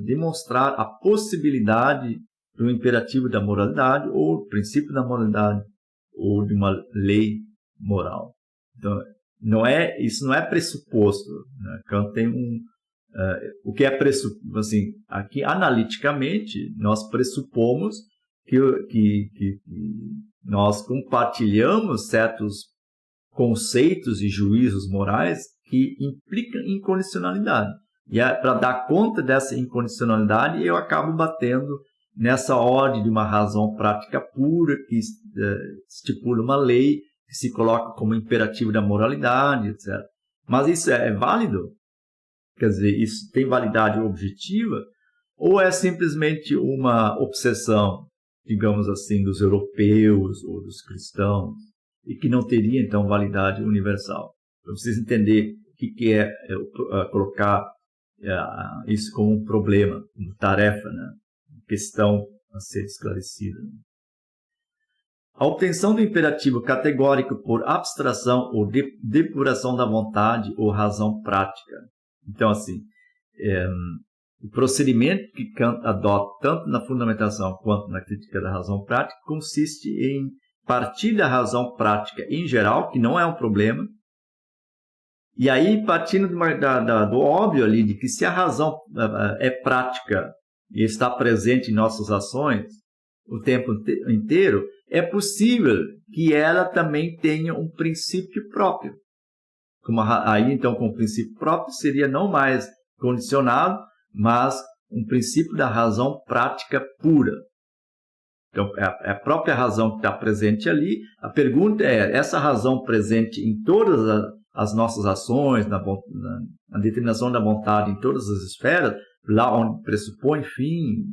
demonstrar a possibilidade do imperativo da moralidade ou do princípio da moralidade ou de uma lei moral. Então, isso não é pressuposto, né? Kant tem o que é pressuposto, assim, aqui analiticamente nós pressupomos que nós compartilhamos certos conceitos e juízos morais que implicam incondicionalidade. E para dar conta dessa incondicionalidade, eu acabo batendo nessa ordem de uma razão prática pura que estipula uma lei, que se coloca como imperativo da moralidade, etc. Mas isso é válido? Quer dizer, isso tem validade objetiva? Ou é simplesmente uma obsessão, digamos assim, dos europeus ou dos cristãos, e que não teria, então, validade universal? Para vocês entenderem o que é colocar isso como um problema, uma tarefa, né? Questão a ser esclarecida. A obtenção do imperativo categórico por abstração ou depuração da vontade ou razão prática. Então, assim, o procedimento que Kant adota tanto na fundamentação quanto na crítica da razão prática consiste em partir da razão prática em geral, que não é um problema, e aí partindo do óbvio ali, de que se a razão é prática e está presente em nossas ações o tempo inteiro, é possível que ela também tenha um princípio próprio. Aí, então, com o princípio próprio, seria não mais condicionado, mas um princípio da razão prática pura. Então, é a própria razão que está presente ali. A pergunta é, essa razão presente em todas as nossas ações, na determinação da vontade em todas as esferas, lá onde pressupõe, enfim,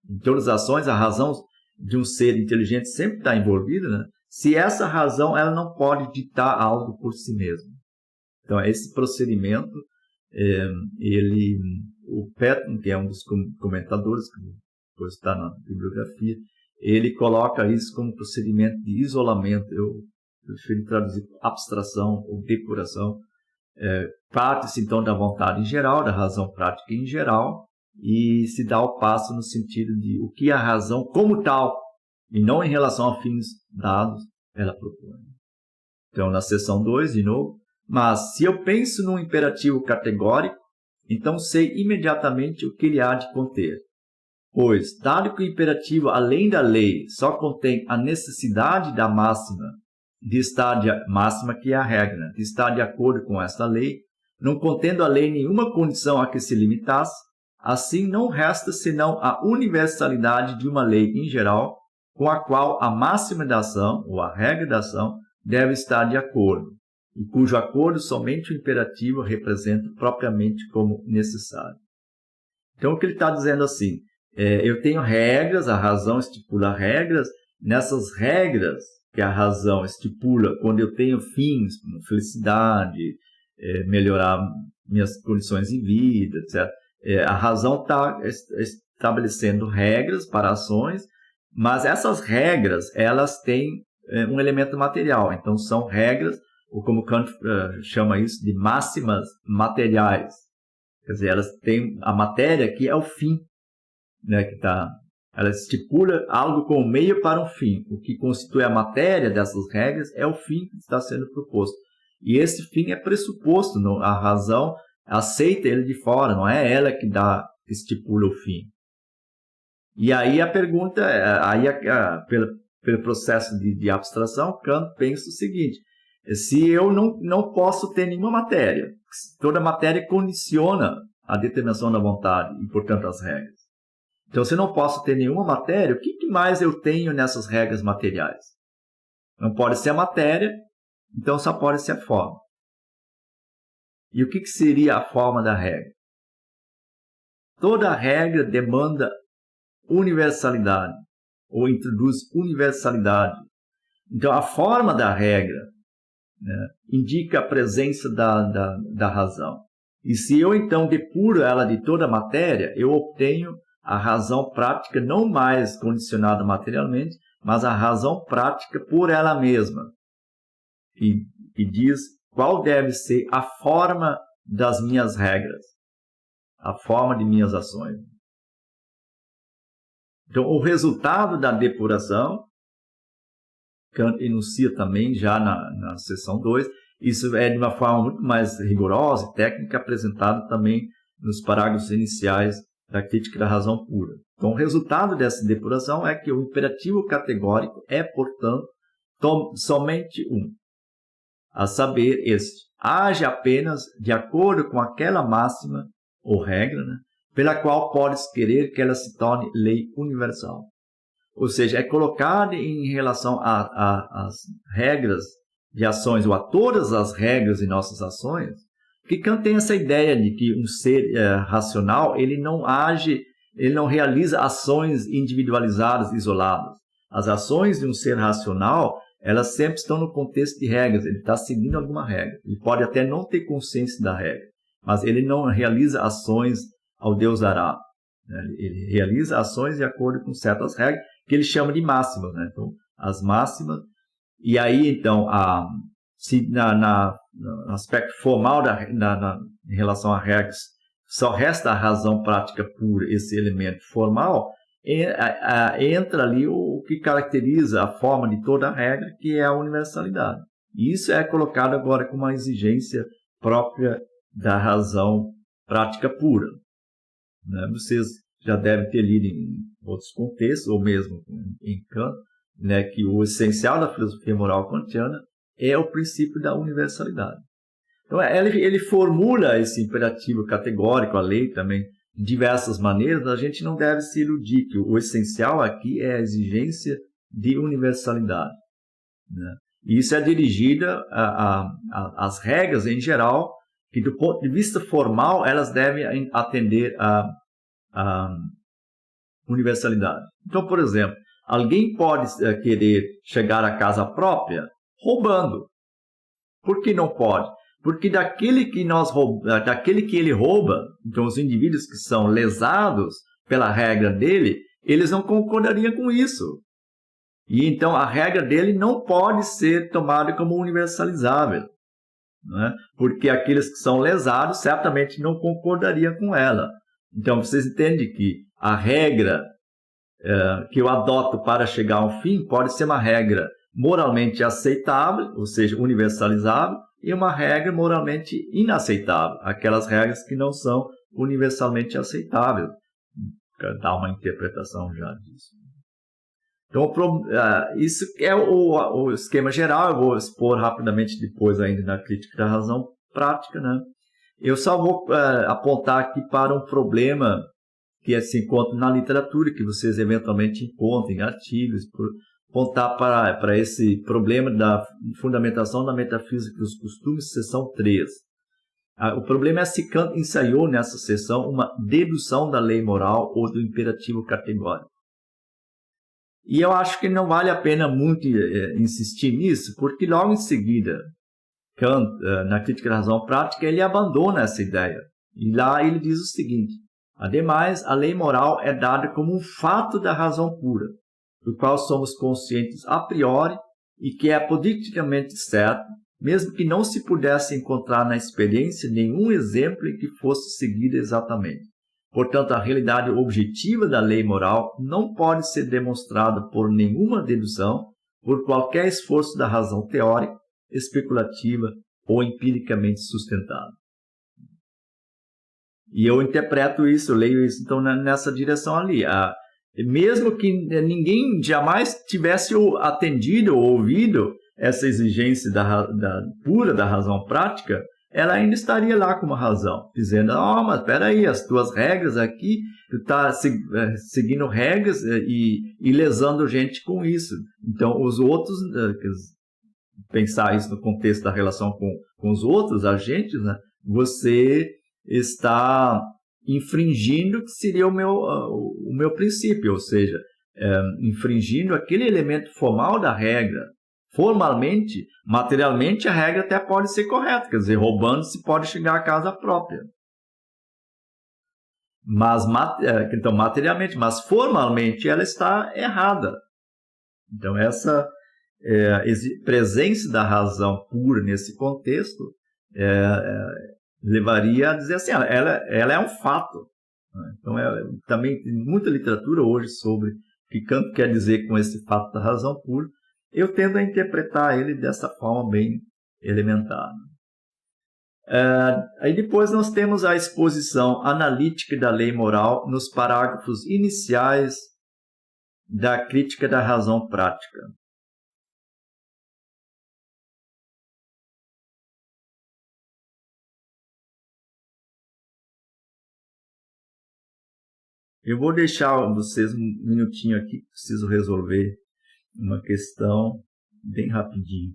em todas as ações, a razão de um ser inteligente sempre está envolvida, né? Se essa razão ela não pode ditar algo por si mesma. Então, esse procedimento, o Patton, que é um dos comentadores, que depois está na bibliografia, ele coloca isso como procedimento de isolamento. Eu prefiro traduzir abstração ou depuração. Parte-se, então, da vontade em geral, da razão prática em geral, e se dá o passo no sentido de o que a razão como tal, e não em relação a fins dados, ela propõe. Então, na seção 2, de novo, mas se eu penso num imperativo categórico, então sei imediatamente o que ele há de conter. Pois, dado que o imperativo, além da lei, só contém a necessidade da máxima, máxima que é a regra, de estar de acordo com esta lei, não contendo a lei nenhuma condição a que se limitasse, assim não resta senão a universalidade de uma lei em geral, com a qual a máxima da ação, ou a regra da ação, deve estar de acordo, e cujo acordo somente o imperativo representa propriamente como necessário. Então, o que ele está dizendo assim, eu tenho regras, a razão estipula regras, nessas regras que a razão estipula, quando eu tenho fins, como felicidade, melhorar minhas condições de vida, etc., a razão está estabelecendo regras para ações, mas essas regras, elas têm um elemento material. Então, são regras, ou como Kant chama isso, de máximas materiais. Quer dizer, elas têm a matéria que é o fim, né, ela estipula algo como meio para um fim. O que constitui a matéria dessas regras é o fim que está sendo proposto. E esse fim é pressuposto, a razão aceita ele de fora, não é ela que estipula o fim. E aí a pergunta, pelo processo de abstração, Kant pensa o seguinte: se eu não posso ter nenhuma matéria, toda matéria condiciona a determinação da vontade e, portanto, as regras. Então, se eu não posso ter nenhuma matéria, o que mais eu tenho nessas regras materiais? Não pode ser a matéria, então só pode ser a forma. E o que seria a forma da regra? Toda regra demanda universalidade, ou introduz universalidade. Então, a forma da regra, né, indica a presença da razão. E se eu, então, depuro ela de toda a matéria, eu obtenho a razão prática não mais condicionada materialmente, mas a razão prática por ela mesma, que diz qual deve ser a forma das minhas regras, a forma de minhas ações. Então, o resultado da depuração, Kant enuncia também já na seção 2, isso é de uma forma muito mais rigorosa e técnica, apresentado também nos parágrafos iniciais da Crítica da Razão Pura. Então, o resultado dessa depuração é que o imperativo categórico é, portanto, somente um, a saber, este: age apenas de acordo com aquela máxima ou regra, né, pela qual podes querer que ela se torne lei universal. Ou seja, é colocado em relação às regras de ações, ou a todas as regras de nossas ações, que Kant tem essa ideia de que um ser racional, ele não realiza ações individualizadas, isoladas. As ações de um ser racional, elas sempre estão no contexto de regras, ele está seguindo alguma regra. Ele pode até não ter consciência da regra, mas ele não realiza ações ao Deus dará. Ele realiza ações de acordo com certas regras, que ele chama de máximas, né? Então, as máximas. E aí, então, se no aspecto formal em relação a regras, só resta a razão prática pura, esse elemento formal, entra ali o que caracteriza a forma de toda a regra, que é a universalidade. E isso é colocado agora como uma exigência própria da razão prática pura. Né? Vocês já devem ter lido em outros contextos, ou mesmo em Kant, né, que o essencial da filosofia moral kantiana é o princípio da universalidade. Então, ele formula esse imperativo categórico, a lei também, de diversas maneiras. A gente não deve se iludir que o essencial aqui é a exigência de universalidade. Né? E isso é dirigida às regras em geral, que do ponto de vista formal elas devem atender à universalidade. Então, por exemplo, alguém pode querer chegar à casa própria roubando. Por que não pode? Porque daquele que ele rouba, então os indivíduos que são lesados pela regra dele, eles não concordariam com isso. E então a regra dele não pode ser tomada como universalizável, né? Porque aqueles que são lesados certamente não concordariam com ela. Então vocês entendem que a regra que eu adoto para chegar ao fim pode ser uma regra moralmente aceitável, ou seja, universalizável, e uma regra moralmente inaceitável, aquelas regras que não são universalmente aceitáveis. Quero dar uma interpretação já disso. Então, isso é o esquema geral. Eu vou expor rapidamente depois ainda na Crítica da Razão Prática, né? Eu só vou apontar aqui para um problema que se encontra na literatura, que vocês eventualmente encontrem em artigos, apontar para esse problema da fundamentação da metafísica dos costumes, seção 3. O problema é se Kant ensaiou nessa seção uma dedução da lei moral ou do imperativo categórico. E eu acho que não vale a pena muito insistir nisso, porque logo em seguida, Kant, na Crítica da Razão Prática, ele abandona essa ideia. E lá ele diz o seguinte: ademais, a lei moral é dada como um fato da razão pura, do qual somos conscientes a priori e que é politicamente certo, mesmo que não se pudesse encontrar na experiência nenhum exemplo em que fosse seguido exatamente. Portanto, a realidade objetiva da lei moral não pode ser demonstrada por nenhuma dedução, por qualquer esforço da razão teórica, especulativa ou empiricamente sustentada. E eu interpreto isso, eu leio isso então nessa direção ali. Mesmo que ninguém jamais tivesse atendido ou ouvido essa exigência pura da razão prática, ela ainda estaria lá com uma razão, dizendo, mas espera aí, as tuas regras aqui, tu está seguindo regras e lesando gente com isso. Então, os outros, pensar isso no contexto da relação com os outros agentes, né, você está infringindo o que seria o meu princípio, ou seja, infringindo aquele elemento formal da regra. Formalmente, materialmente, a regra até pode ser correta, quer dizer, roubando se pode chegar à casa própria. Mas, então, materialmente, mas formalmente ela está errada. Então, essa presença da razão pura nesse contexto levaria a dizer assim, ela é um fato. Então, também tem muita literatura hoje sobre o que Kant quer dizer com esse fato da razão pura. Eu tendo a interpretar ele dessa forma bem elementar. Aí depois nós temos a exposição analítica da lei moral nos parágrafos iniciais da crítica da razão prática. Eu vou deixar vocês um minutinho aqui, preciso resolver uma questão bem rapidinho.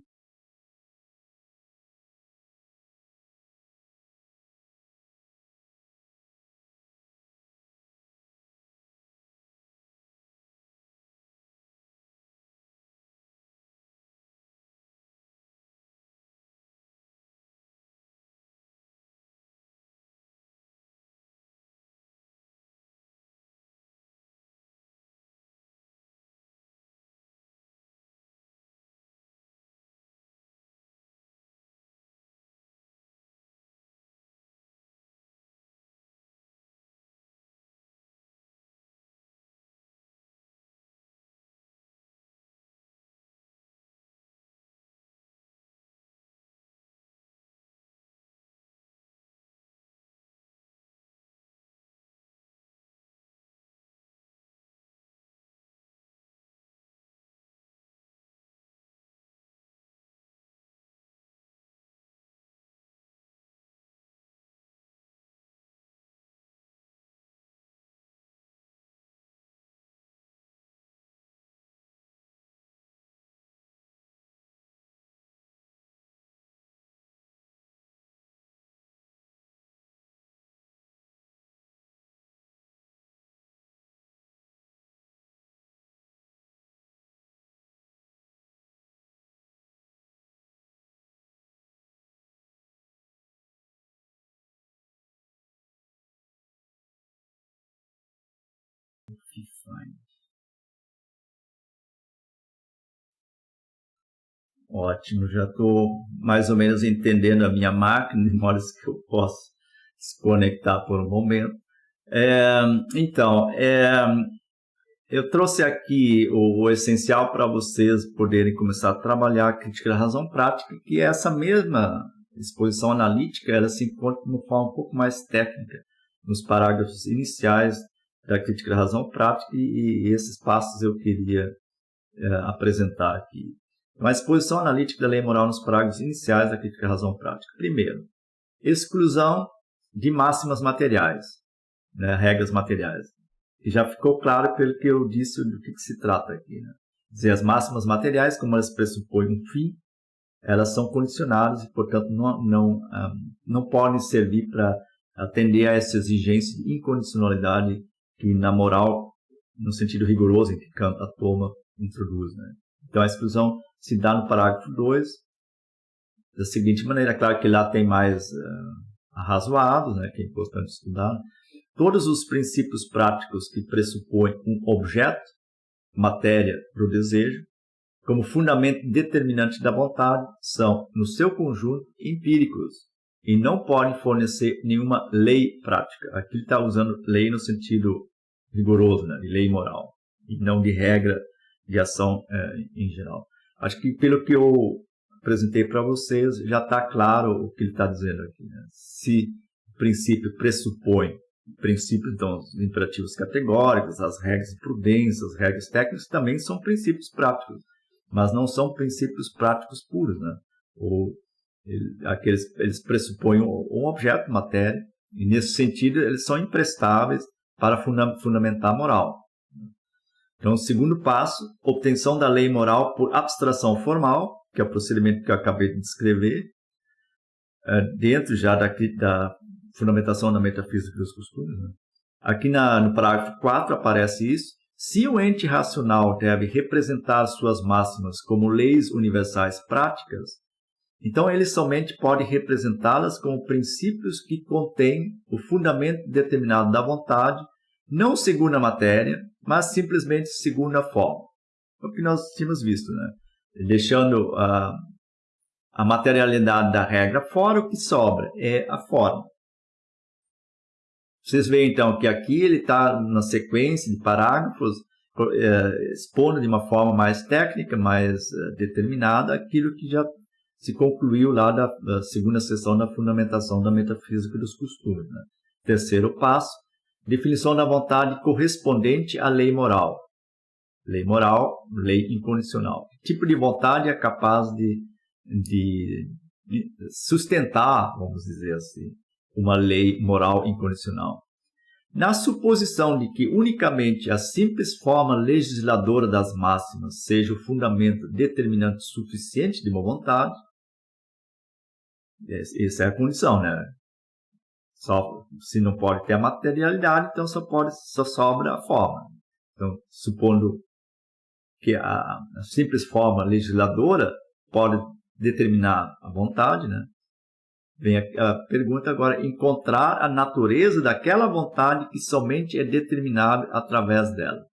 Ótimo, já estou mais ou menos entendendo a minha máquina, de modo que eu posso desconectar por um momento. Então, eu trouxe aqui o essencial para vocês poderem começar a trabalhar a crítica da razão prática, que essa mesma exposição analítica ela se encontra de uma forma um pouco mais técnica nos parágrafos iniciais da crítica da razão prática, e esses passos eu queria apresentar aqui. Então, a exposição analítica da lei moral nos parágrafos iniciais da crítica da razão prática. Primeiro, exclusão de máximas materiais, né, regras materiais. E já ficou claro pelo que eu disse do que se trata aqui. Né? Dizer, as máximas materiais, como elas pressupõem um fim, elas são condicionadas e, portanto, não podem servir para atender a essa exigência de incondicionalidade que na moral, no sentido rigoroso em que Kant a toma, introduz. Né? Então, a exclusão se dá no parágrafo 2 da seguinte maneira. Claro que lá tem mais arrazoados, né, que é importante estudar. Todos os princípios práticos que pressupõem um objeto, matéria para o desejo, como fundamento determinante da vontade são, no seu conjunto, empíricos e não podem fornecer nenhuma lei prática. Aqui ele está usando lei no sentido rigoroso, né, de lei moral, e não de regra de ação em geral. Acho que pelo que eu apresentei para vocês, já está claro o que ele está dizendo aqui, né? Se o princípio pressupõe princípios, então, os imperativos categóricos, as regras de prudência, as regras técnicas também são princípios práticos, mas não são princípios práticos puros, né? Eles pressupõem um objeto, matéria, e nesse sentido eles são imprestáveis para fundamentar a moral. Então, o segundo passo, obtenção da lei moral por abstração formal, que é o procedimento que eu acabei de descrever, dentro já da fundamentação da metafísica dos costumes, né? Aqui no parágrafo 4 aparece isso. Se o ente racional deve representar suas máximas como leis universais práticas, então ele somente pode representá-las como princípios que contêm o fundamento determinado da vontade, não segundo a matéria, mas simplesmente segundo a forma. É o que nós tínhamos visto, né? Deixando a materialidade da regra fora, o que sobra é a forma. Vocês veem, então, que aqui ele está na sequência de parágrafos, expondo de uma forma mais técnica, mais determinada, aquilo que já se concluiu lá da segunda sessão da fundamentação da metafísica dos costumes, né? Terceiro passo, definição da vontade correspondente à lei moral. Lei moral, lei incondicional. Que tipo de vontade é capaz de sustentar, vamos dizer assim, uma lei moral incondicional? Na suposição de que unicamente a simples forma legisladora das máximas seja o fundamento determinante suficiente de uma vontade, essa é a condição, né? Se não pode ter a materialidade, então só sobra a forma. Então, supondo que a simples forma legisladora pode determinar a vontade, né? Vem a pergunta agora, encontrar a natureza daquela vontade que somente é determinada através dela.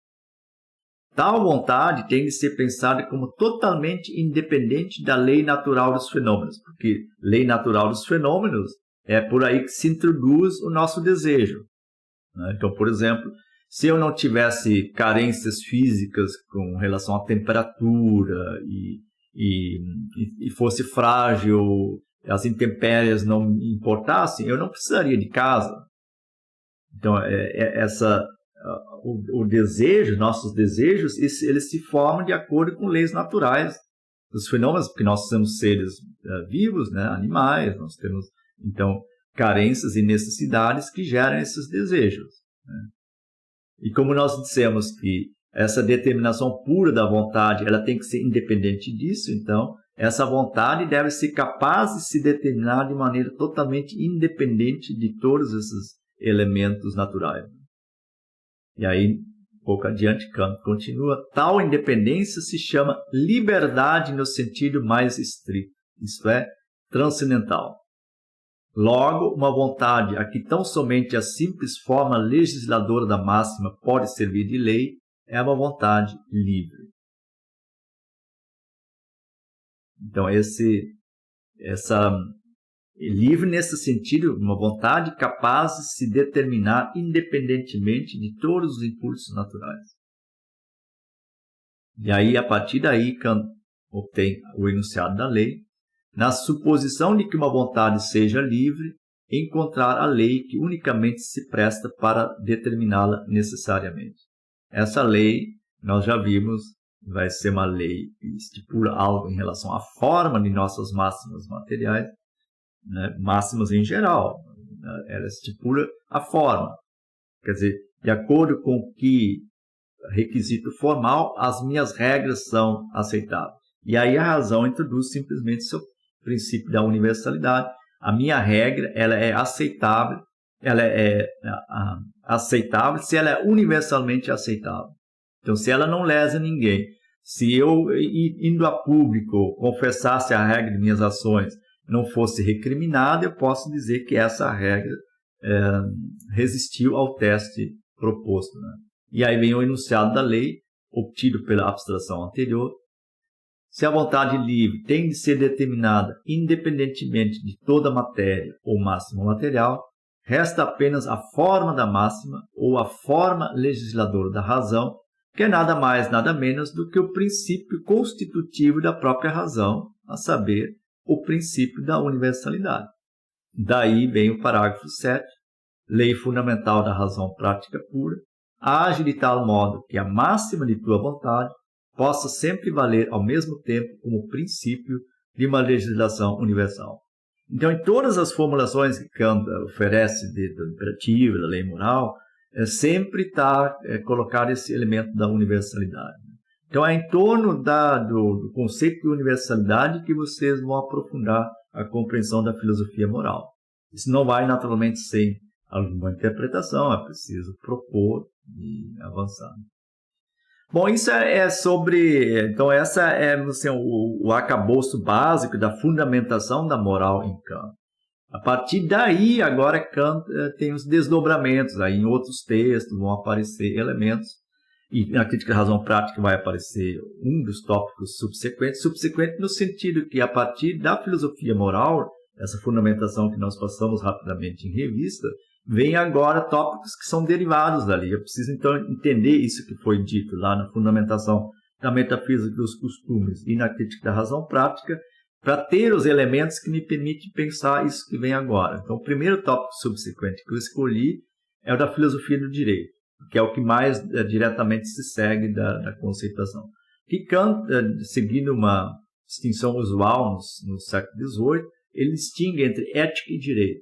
Tal vontade tem de ser pensada como totalmente independente da lei natural dos fenômenos, porque lei natural dos fenômenos é por aí que se introduz o nosso desejo, né? Então, por exemplo, se eu não tivesse carências físicas com relação à temperatura e fosse frágil, as intempéries não me importassem, eu não precisaria de casa. Então, o desejo, nossos desejos, eles se formam de acordo com leis naturais dos fenômenos, porque nós somos seres vivos, né, animais, nós temos, então, carências e necessidades que geram esses desejos, né? E como nós dissemos que essa determinação pura da vontade, ela tem que ser independente disso, então, essa vontade deve ser capaz de se determinar de maneira totalmente independente de todos esses elementos naturais. E aí, um pouco adiante, Kant continua, tal independência se chama liberdade no sentido mais estrito, isto é, transcendental. Logo, uma vontade a que tão somente a simples forma legisladora da máxima pode servir de lei é uma vontade livre. Então, livre nesse sentido, uma vontade capaz de se determinar independentemente de todos os impulsos naturais. E aí, a partir daí, Kant obtém o enunciado da lei. Na suposição de que uma vontade seja livre, encontrar a lei que unicamente se presta para determiná-la necessariamente. Essa lei, nós já vimos, vai ser uma lei que estipula algo em relação à forma de nossas máximas materiais, né? Máximas em geral, né? Ela estipula a forma. Quer dizer, de acordo com que requisito formal, as minhas regras são aceitáveis. E aí a razão introduz simplesmente o seu princípio da universalidade. A minha regra, ela é aceitável, se ela é universalmente aceitável. Então, se ela não lesa ninguém, se eu, indo a público, confessasse a regra de minhas ações, não fosse recriminada, eu posso dizer que essa regra resistiu ao teste proposto, né? E aí vem o enunciado da lei, obtido pela abstração anterior, Se a vontade livre tem de ser determinada independentemente de toda matéria ou máxima material, resta apenas a forma da máxima ou a forma legisladora da razão, que é nada mais, nada menos do que o princípio constitutivo da própria razão, a saber, o princípio da universalidade. Daí vem o parágrafo 7, lei fundamental da razão prática pura, age de tal modo que a máxima de tua vontade possa sempre valer ao mesmo tempo como princípio de uma legislação universal. Então, em todas as formulações que Kant oferece do imperativo, da lei moral, sempre está colocado esse elemento da universalidade. Então, é em torno do conceito de universalidade que vocês vão aprofundar a compreensão da filosofia moral. Isso não vai naturalmente sem alguma interpretação, é preciso propor e avançar. Bom, isso é sobre... Então, essa é assim, o arcabouço básico da fundamentação da moral em Kant. A partir daí, agora Kant tem os desdobramentos. Aí, em outros textos vão aparecer elementos. E na crítica da razão prática vai aparecer um dos tópicos subsequentes. Subsequente no sentido que, a partir da filosofia moral, essa fundamentação que nós passamos rapidamente em revista, vem agora tópicos que são derivados dali. Eu preciso, então, entender isso que foi dito lá na fundamentação da metafísica dos costumes e na crítica da razão prática, para ter os elementos que me permitem pensar isso que vem agora. Então, o primeiro tópico subsequente que eu escolhi é o da filosofia do direito, que é o que mais diretamente se segue da conceituação. E Kant, seguindo uma distinção usual no século XVIII, ele distingue entre ética e direito.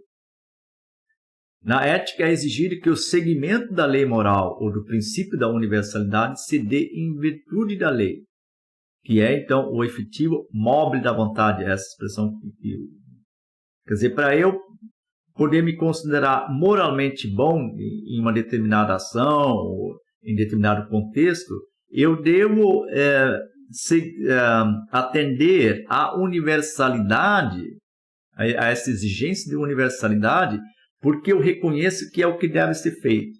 Na ética é exigido que o seguimento da lei moral ou do princípio da universalidade se dê em virtude da lei, que é, então, o efetivo mobile da vontade, essa expressão que quer dizer, para eu poder me considerar moralmente bom em uma determinada ação ou em determinado contexto, eu devo atender à universalidade, a essa exigência de universalidade, porque eu reconheço que é o que deve ser feito.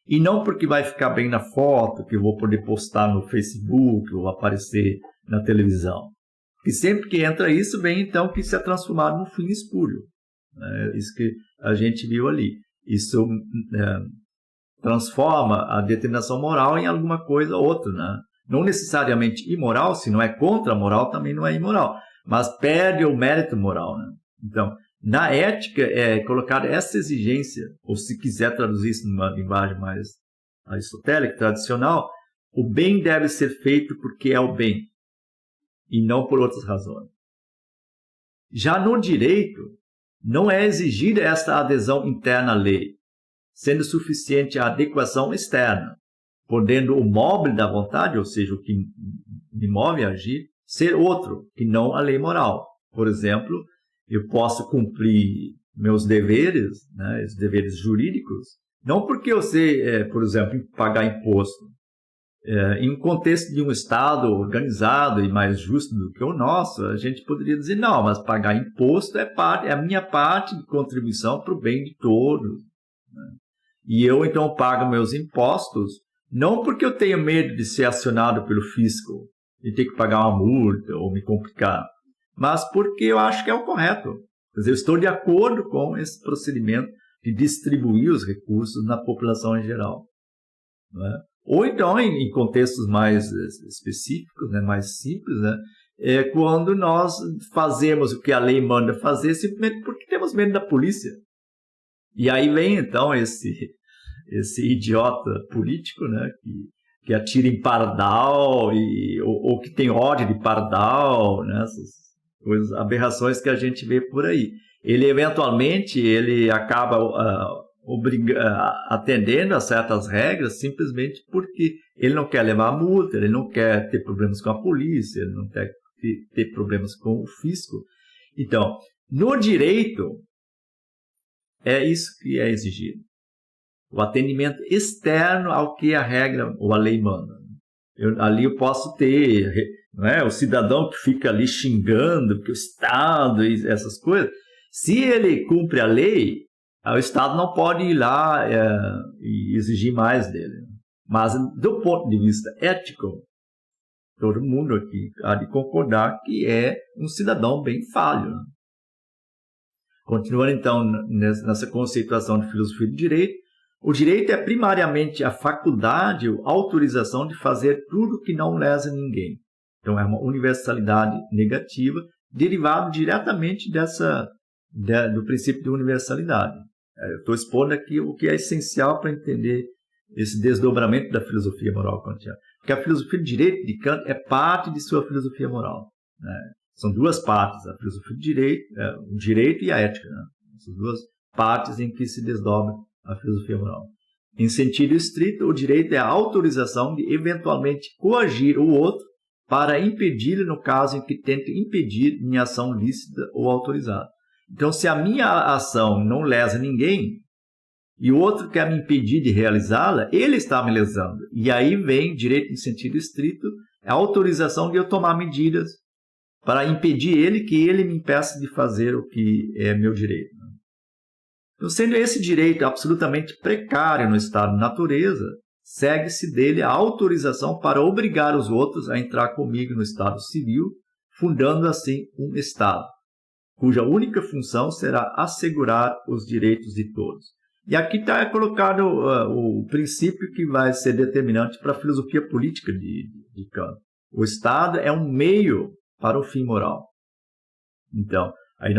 E não porque vai ficar bem na foto, que eu vou poder postar no Facebook ou aparecer na televisão. E sempre que entra isso, vem então que isso é transformado num fim espúrio. Isso que a gente viu ali. Isso transforma a determinação moral em alguma coisa ou outra. Né? Não necessariamente imoral, se não é contra a moral, também não é imoral. Mas perde o mérito moral. Né? Então, na ética é colocada essa exigência, ou se quiser traduzir isso numa linguagem mais aristotélica, tradicional, o bem deve ser feito porque é o bem, e não por outras razões. Já no direito, não é exigida esta adesão interna à lei, sendo suficiente a adequação externa, podendo o mobile da vontade, ou seja, o que me move a agir, ser outro, que não a lei moral. Por exemplo, eu posso cumprir meus deveres, né, os deveres jurídicos, não porque eu sei, por exemplo, pagar imposto. Em um contexto de um Estado organizado e mais justo do que o nosso, a gente poderia dizer, não, mas pagar imposto é a minha parte de contribuição para o bem de todos. Né? E eu, então, pago meus impostos, não porque eu tenho medo de ser acionado pelo fisco e ter que pagar uma multa ou me complicar, mas porque eu acho que é o correto. Quer dizer, eu estou de acordo com esse procedimento de distribuir os recursos na população em geral. Né? Ou então, em contextos mais específicos, né, mais simples, né, quando nós fazemos o que a lei manda fazer simplesmente porque temos medo da polícia. E aí vem, então, esse idiota político, né, que atira em pardal ou que tem ódio de pardal, né, essas coisas, aberrações que a gente vê por aí. Ele, eventualmente, ele acaba atendendo a certas regras simplesmente porque ele não quer levar multa, ele não quer ter problemas com a polícia, ele não quer ter problemas com o fisco. Então, no direito, é isso que é exigido. O atendimento externo ao que a regra ou a lei manda. Ali eu posso ter, não é, o cidadão que fica ali xingando porque o Estado e essas coisas. Se ele cumpre a lei, o Estado não pode ir lá e exigir mais dele. Mas, do ponto de vista ético, todo mundo aqui há de concordar que é um cidadão bem falho. Né? Continuando, então, nessa conceituação de filosofia do direito, o direito é primariamente a faculdade ou autorização de fazer tudo que não lesa ninguém. Então, é uma universalidade negativa, derivado diretamente do princípio de universalidade. Eu estou expondo aqui o que é essencial para entender esse desdobramento da filosofia moral kantiana. Porque a filosofia do direito de Kant é parte de sua filosofia moral. Né? São duas partes, a filosofia do direito, o direito e a ética. Né? São duas partes em que se desdobra a filosofia moral. Em sentido estrito, o direito é a autorização de eventualmente coagir o outro para impedir-lhe no caso em que tente impedir minha ação lícita ou autorizada. Então, se a minha ação não lesa ninguém e o outro quer me impedir de realizá-la, ele está me lesando. E aí vem direito em sentido estrito, a autorização de eu tomar medidas para impedir ele que ele me impeça de fazer o que é meu direito. Então, sendo esse direito absolutamente precário no estado de natureza, segue-se dele a autorização para obrigar os outros a entrar comigo no estado civil, fundando assim um Estado, cuja única função será assegurar os direitos de todos. E aqui está colocado o princípio que vai ser determinante para a filosofia política de Kant. O Estado é um meio para o fim moral. Então, aí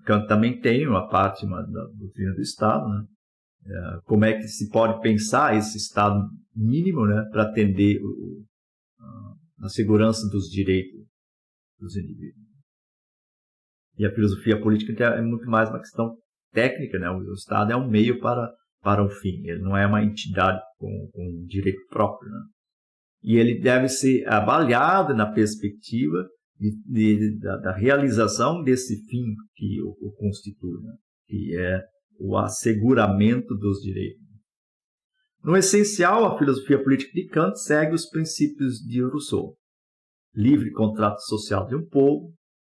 Kant também tem uma parte da doutrina do Estado, né? Como é que se pode pensar esse Estado mínimo, né, para atender a segurança dos direitos dos indivíduos. E a filosofia política é muito mais uma questão técnica, né? O Estado é um meio para o fim, ele não é uma entidade com direito próprio. Né? E ele deve ser avaliado na perspectiva da realização desse fim que o constitui, né? Que é o asseguramento dos direitos. No essencial, a filosofia política de Kant segue os princípios de Rousseau. Livre contrato social de um povo,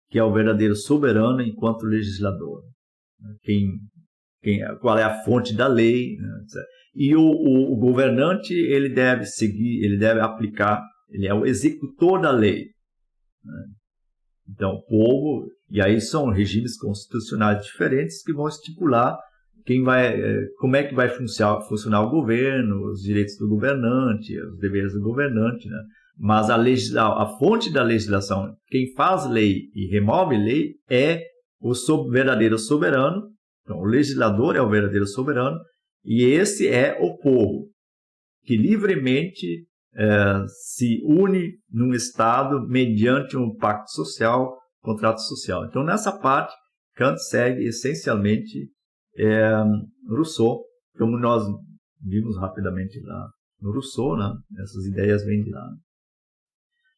que é o verdadeiro soberano enquanto legislador. Qual é a fonte da lei, né? E o governante, ele deve seguir, ele deve aplicar, ele é o executor da lei. Né? Então, o povo, e aí são regimes constitucionais diferentes que vão estipular como é que vai funcionar o governo, os direitos do governante, os deveres do governante, né? Mas a fonte da legislação, quem faz lei e remove lei, é o verdadeiro soberano. Então, o legislador é o verdadeiro soberano, e esse é o povo, que livremente se une num Estado mediante um pacto social, contrato social. Então, nessa parte, Kant segue essencialmente Rousseau, como nós vimos rapidamente lá no Rousseau, né? Essas ideias vêm de lá.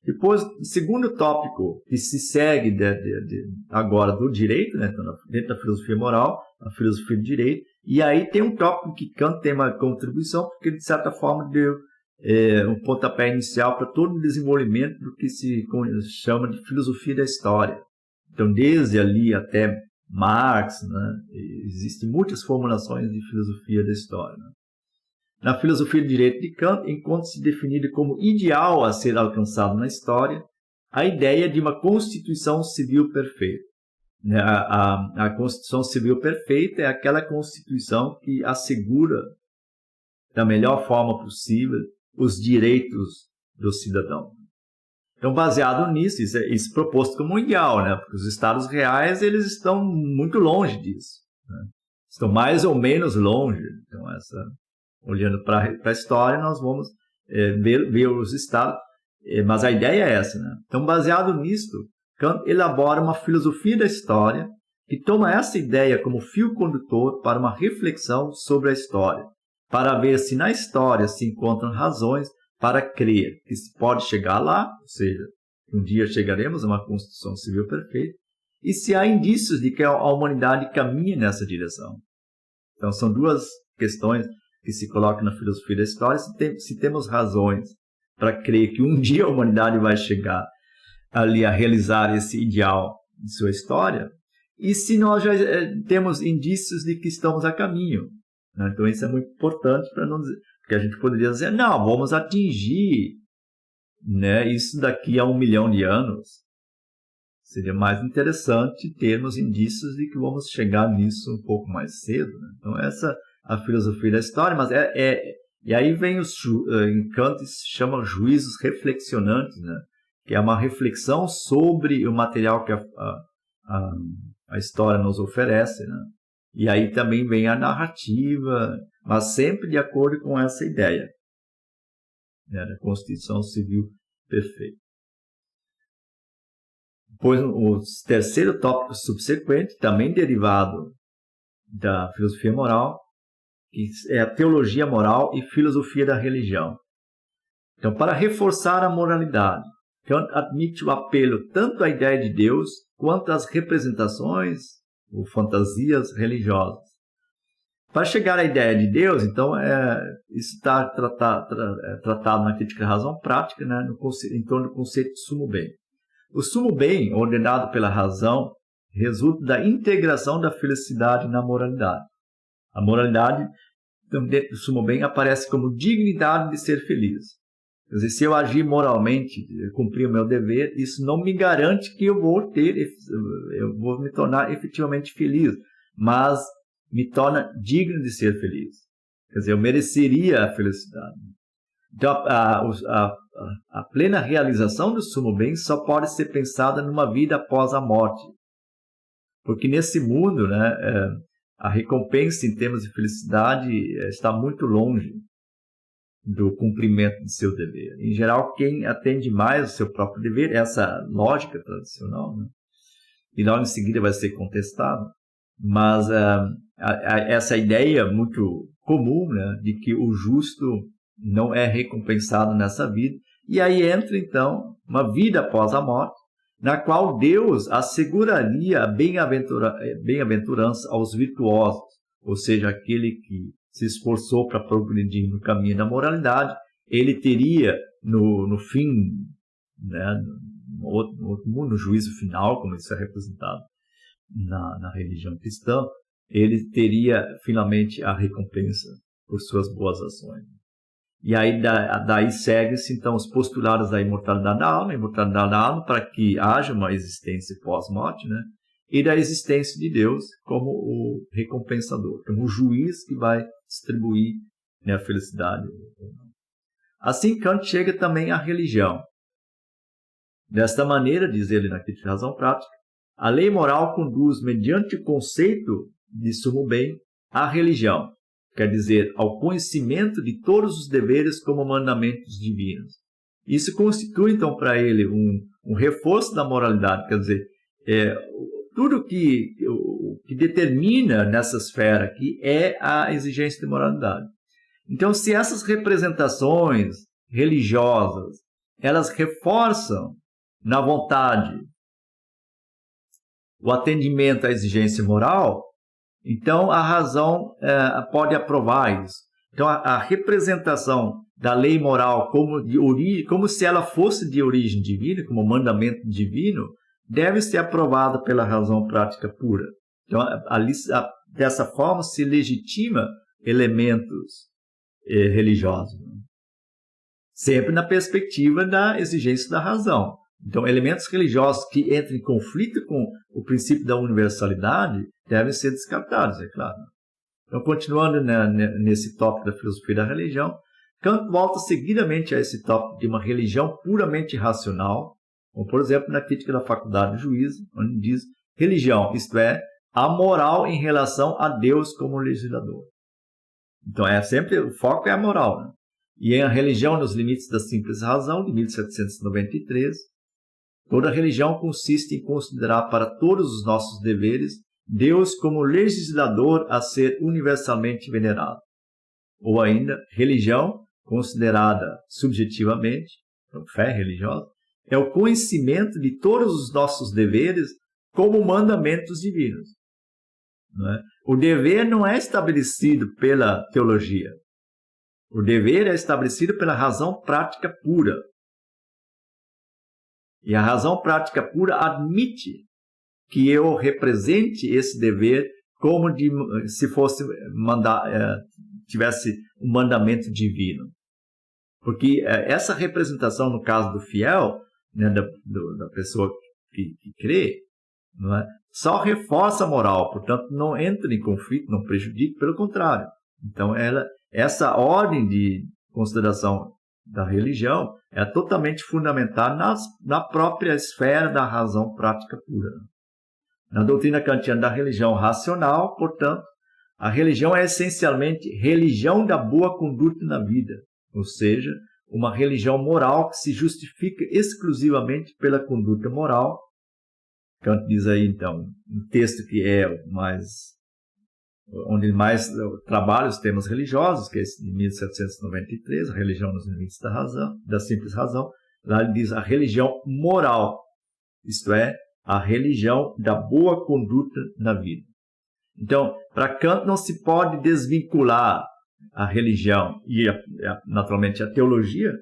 Depois, o segundo tópico que se segue agora do direito, né? Então, dentro da filosofia moral, a filosofia do direito, e aí tem um tópico que Kant tem uma contribuição, porque de certa forma deu um pontapé inicial para todo o desenvolvimento do que se chama de filosofia da história. Então, desde ali até Marx, né? Existem muitas formulações de filosofia da história. Né? Na filosofia do direito de Kant, encontra-se definida como ideal a ser alcançado na história a ideia de uma Constituição Civil perfeita. A Constituição Civil perfeita é aquela Constituição que assegura, da melhor forma possível, os direitos do cidadão. Então, baseado nisso, isso é proposto como um ideal, né? Porque os estados reais eles estão muito longe disso. Né? Estão mais ou menos longe. Então, olhando para a história, nós vamos ver os estados, mas a ideia é essa. Né? Então, baseado nisso, Kant elabora uma filosofia da história que toma essa ideia como fio condutor para uma reflexão sobre a história, para ver se na história se encontram razões para crer que se pode chegar lá, ou seja, um dia chegaremos a uma Constituição Civil perfeita, e se há indícios de que a humanidade caminha nessa direção. Então, são duas questões que se colocam na filosofia da história. Se temos razões para crer que um dia a humanidade vai chegar ali a realizar esse ideal de sua história, e se nós já temos indícios de que estamos a caminho. Né? Então, isso é muito importante para não dizer, porque a gente poderia dizer, não, vamos atingir né, isso daqui a 1 milhão de anos, seria mais interessante termos indícios de que vamos chegar nisso um pouco mais cedo, né? Então, essa é a filosofia da história, mas e aí vem em Kant se chama juízos reflexionantes, né? Que é uma reflexão sobre o material que a história nos oferece, né? E aí também vem a narrativa, mas sempre de acordo com essa ideia, né, da Constituição Civil perfeita. Depois, o terceiro tópico subsequente, também derivado da filosofia moral, que é a teologia moral e filosofia da religião. Então, para reforçar a moralidade, Kant admite o apelo tanto à ideia de Deus quanto às representações ou fantasias religiosas. Para chegar à ideia de Deus, então, isso está tratado na Crítica da Razão Prática, né, em torno do conceito de sumo bem. O sumo bem, ordenado pela razão, resulta da integração da felicidade na moralidade. A moralidade, dentro do sumo bem, aparece como dignidade de ser feliz. Quer dizer, se eu agir moralmente, cumprir o meu dever, isso não me garante que eu vou me tornar efetivamente feliz, mas me torna digno de ser feliz. Quer dizer, eu mereceria a felicidade. Então, a plena realização do sumo bem só pode ser pensada numa vida após a morte. Porque nesse mundo, né, a recompensa em termos de felicidade está muito longe do cumprimento de seu dever. Em geral, quem atende mais ao seu próprio dever, essa lógica tradicional, né, e logo em seguida vai ser contestado, mas essa ideia muito comum, né, de que o justo não é recompensado nessa vida, e aí entra então uma vida após a morte, na qual Deus asseguraria a bem-aventurança aos virtuosos, ou seja, aquele que se esforçou para progredir no caminho da moralidade, ele teria no fim, né, no outro mundo, no juízo final, como isso é representado na religião cristã, ele teria finalmente a recompensa por suas boas ações. E aí daí segue-se então os postulados da imortalidade da alma para que haja uma existência pós-morte, né? E da existência de Deus como o recompensador, como o juiz que vai distribuir, né, a felicidade. Assim, Kant chega também à religião. Desta maneira, diz ele na Crítica da Razão Prática, a lei moral conduz, mediante o conceito de sumo bem, à religião. Quer dizer, ao conhecimento de todos os deveres como mandamentos divinos. Isso constitui, então, para ele um reforço da moralidade, quer dizer, tudo que determina nessa esfera aqui é a exigência de moralidade. Então, se essas representações religiosas, elas reforçam na vontade o atendimento à exigência moral, então a razão pode aprovar isso. Então a representação da lei moral como se ela fosse de origem divina, como mandamento divino, deve ser aprovada pela razão prática pura. Então dessa forma se legitima elementos religiosos, sempre na perspectiva da exigência da razão. Então, elementos religiosos que entram em conflito com o princípio da universalidade devem ser descartados, é claro. Então, continuando nesse tópico da filosofia da religião, Kant volta seguidamente a esse tópico de uma religião puramente racional, como, por exemplo, na Crítica da Faculdade de Juízo, onde diz religião, isto é, a moral em relação a Deus como legislador. Então, sempre o foco é a moral, né? E a religião nos limites da simples razão, de 1793, toda religião consiste em considerar para todos os nossos deveres Deus como legislador a ser universalmente venerado. Ou ainda, religião, considerada subjetivamente, então fé religiosa, é o conhecimento de todos os nossos deveres como mandamentos divinos. Não é? O dever não é estabelecido pela teologia. O dever é estabelecido pela razão prática pura. E a razão prática pura admite que eu represente esse dever como se fosse tivesse um mandamento divino. Porque essa representação, no caso do fiel, né, da pessoa que crê, não é? Só reforça a moral, portanto, não entra em conflito, não prejudica, pelo contrário. Então, essa ordem de consideração da religião é totalmente fundamentada na própria esfera da razão prática pura. Na doutrina kantiana da religião racional, portanto, a religião é essencialmente religião da boa conduta na vida, ou seja, uma religião moral que se justifica exclusivamente pela conduta moral. Kant diz aí, então, um texto que é onde ele mais trabalha os temas religiosos, que é esse de 1793, a religião nos limites da razão, da simples razão. Lá ele diz a religião moral, isto é, a religião da boa conduta na vida. Então, para Kant não se pode desvincular a religião e, naturalmente, a teologia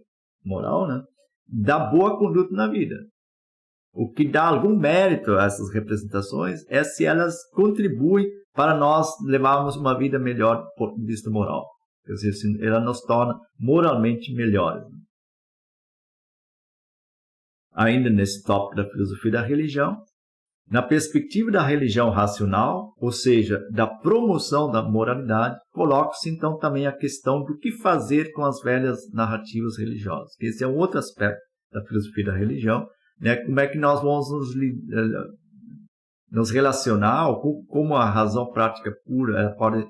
moral, né, da boa conduta na vida. O que dá algum mérito a essas representações é se elas contribuem para nós levarmos uma vida melhor do ponto de vista moral. Quer dizer, se ela nos torna moralmente melhores. Ainda nesse tópico da filosofia da religião, na perspectiva da religião racional, ou seja, da promoção da moralidade, coloca-se então também a questão do que fazer com as velhas narrativas religiosas. Esse é um outro aspecto da filosofia da religião, né? Como é que nós vamos nos relacionar, ou como a razão prática pura ela pode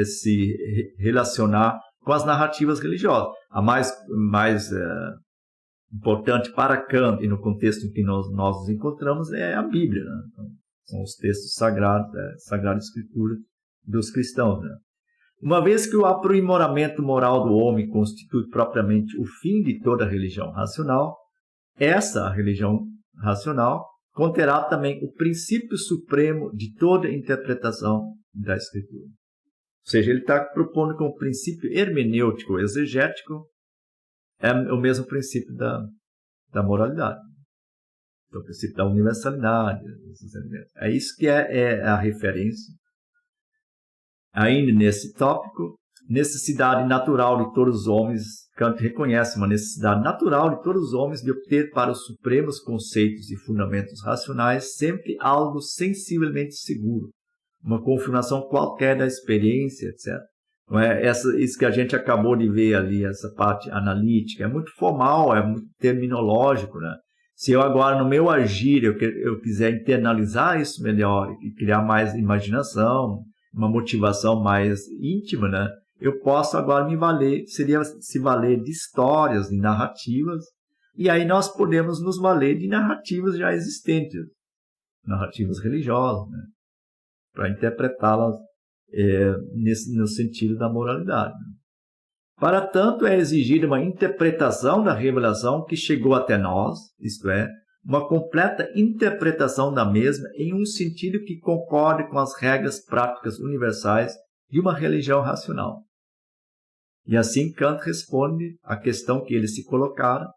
se relacionar com as narrativas religiosas. A mais importante para Kant e no contexto em que nós nos encontramos é a Bíblia, né? Então, são os textos sagrados, Sagrada Escritura dos cristãos, né? Uma vez que o aprimoramento moral do homem constitui propriamente o fim de toda religião racional, essa religião racional conterá também o princípio supremo de toda interpretação da Escritura. Ou seja, ele está propondo que o princípio hermenêutico exegético é o mesmo princípio da moralidade. Então, o princípio da universalidade. É isso que é a referência. Ainda nesse tópico, necessidade natural de todos os homens, Kant reconhece uma necessidade natural de todos os homens de obter para os supremos conceitos e fundamentos racionais sempre algo sensivelmente seguro, uma confirmação qualquer da experiência, etc. Não é isso que a gente acabou de ver ali, essa parte analítica, é muito formal, é muito terminológico, né? Se eu agora, no meu agir, eu quiser internalizar isso melhor e criar mais imaginação, uma motivação mais íntima, né? Eu posso agora se valer de histórias, de narrativas, e aí nós podemos nos valer de narrativas já existentes, narrativas religiosas, né? Para interpretá-las no sentido da moralidade. Para tanto, é exigida uma interpretação da revelação que chegou até nós, isto é, uma completa interpretação da mesma em um sentido que concorde com as regras práticas universais de uma religião racional. E assim Kant responde à questão que ele se colocara,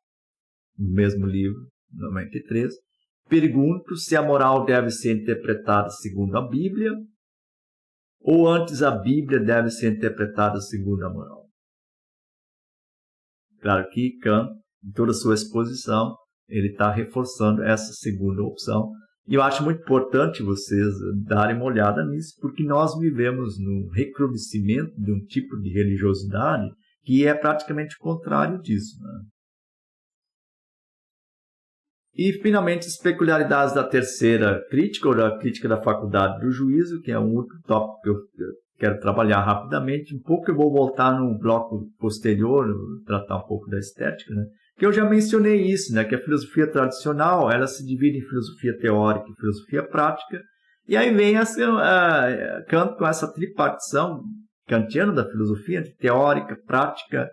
no mesmo livro, 93, pergunto se a moral deve ser interpretada segundo a Bíblia, ou antes a Bíblia deve ser interpretada segundo a moral. Claro que Kant, em toda a sua exposição, ele está reforçando essa segunda opção. E eu acho muito importante vocês darem uma olhada nisso, porque nós vivemos no recrudescimento de um tipo de religiosidade que é praticamente o contrário disso, né? E, finalmente, as peculiaridades da terceira crítica, ou da crítica da faculdade do juízo, que é um outro tópico que eu quero trabalhar rapidamente. Um pouco eu vou voltar no bloco posterior, tratar um pouco da estética, né? Que eu já mencionei isso, né? Que a filosofia tradicional, ela se divide em filosofia teórica e filosofia prática, e aí vem Kant com essa tripartição kantiana da filosofia, entre teórica, prática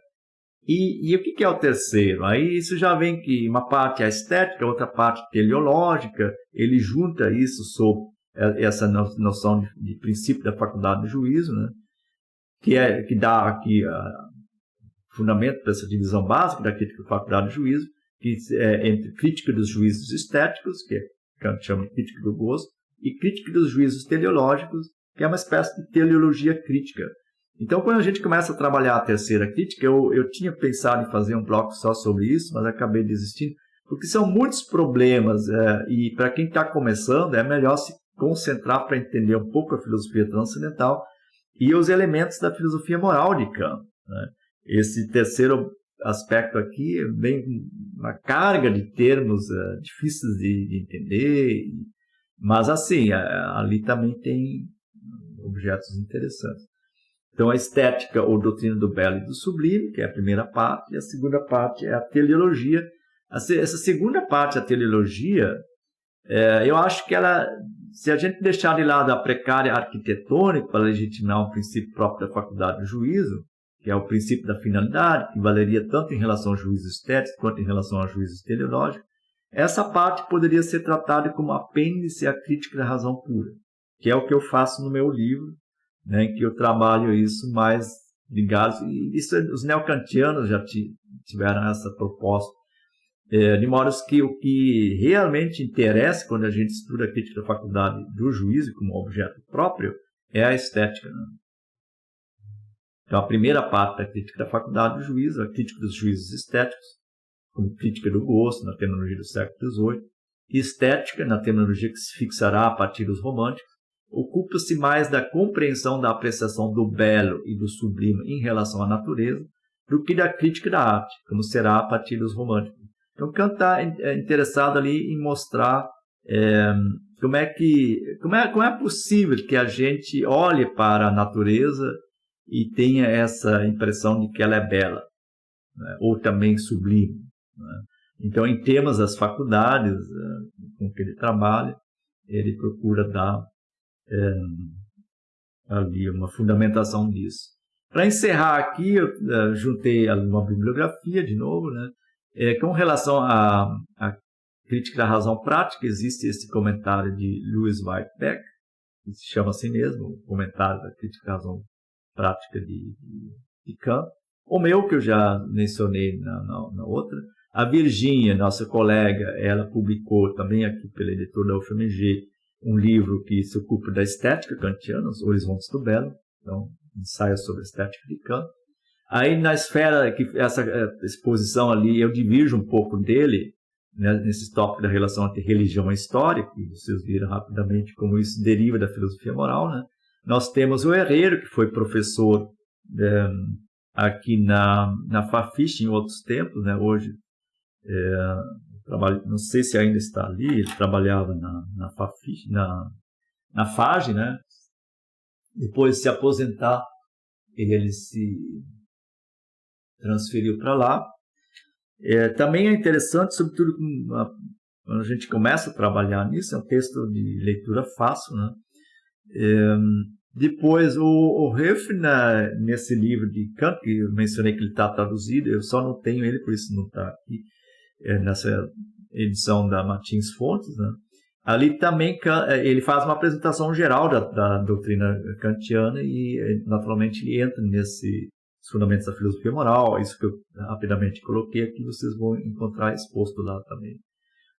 e o que é o terceiro? Aí isso já vem que uma parte é a estética, outra parte teleológica, ele junta isso sob essa noção de princípio da faculdade do juízo, né? Que dá aqui fundamento para essa divisão básica da crítica da faculdade do juízo, que é entre crítica dos juízos estéticos, que Kant chama de crítica do gosto, e crítica dos juízos teleológicos, que é uma espécie de teleologia crítica. Então, quando a gente começa a trabalhar a terceira crítica, eu tinha pensado em fazer um bloco só sobre isso, mas acabei desistindo, porque são muitos problemas, e para quem está começando, é melhor se concentrar para entender um pouco a filosofia transcendental e os elementos da filosofia moral de Kant, né? Esse terceiro aspecto aqui vem uma carga de termos difíceis de entender, mas assim, ali também tem objetos interessantes. Então, a estética ou doutrina do belo e do sublime, que é a primeira parte, e a segunda parte é a teleologia. Essa segunda parte, a teleologia, eu acho que ela, se a gente deixar de lado a precária arquitetônica para legitimar um princípio próprio da faculdade do juízo, que é o princípio da finalidade, que valeria tanto em relação ao juízo estético quanto em relação ao juízo teleológico, essa parte poderia ser tratada como apêndice à crítica da razão pura, que é o que eu faço no meu livro, né, em que eu trabalho isso mais ligado, e isso os neocantianos já tiveram essa proposta, de modo que o que realmente interessa quando a gente estuda a crítica da faculdade do juízo como objeto próprio é a estética, né? Então, a primeira parte da crítica da faculdade do juízo, a crítica dos juízos estéticos, como crítica do gosto, na terminologia do século XVIII, e estética, na terminologia que se fixará a partir dos românticos, ocupa-se mais da compreensão da apreciação do belo e do sublime em relação à natureza, do que da crítica da arte, como será a partir dos românticos. Então, Kant está interessado ali em mostrar como é possível que a gente olhe para a natureza e tenha essa impressão de que ela é bela, né, ou também sublime, né? Então, em temas das faculdades com que ele trabalha, ele procura dar ali uma fundamentação disso. Para encerrar aqui, eu juntei uma bibliografia de novo, né? Com relação à crítica da razão prática, existe esse comentário de Louis Whitebeck, que se chama assim mesmo, o comentário da crítica da razão prática de Kant. O meu, que eu já mencionei na outra. A Virgínia, nossa colega, ela publicou também aqui pela editora da UFMG um livro que se ocupa da estética kantiana, Os Horizontes do Belo, então, ensaio sobre a estética de Kant. Aí, na esfera, que essa exposição ali, eu divirjo um pouco dele, né, nesse tópico da relação entre religião e história, que vocês viram rapidamente como isso deriva da filosofia moral, né? Nós temos o Herrero, que foi professor aqui na Fafiche em outros tempos, né? Hoje, não sei se ainda está ali, ele trabalhava na Fafiche, na FAGE, né? Depois de se aposentar, ele se transferiu para lá. Também é interessante, sobretudo quando a gente começa a trabalhar nisso, é um texto de leitura fácil, né? Depois, o Höfner, nesse livro de Kant, que eu mencionei que ele está traduzido, eu só não tenho ele, por isso não está aqui, nessa edição da Martins Fontes, né? Ali também ele faz uma apresentação geral da doutrina kantiana e, naturalmente, ele entra nesses fundamentos da filosofia moral, isso que eu rapidamente coloquei aqui, vocês vão encontrar exposto lá também.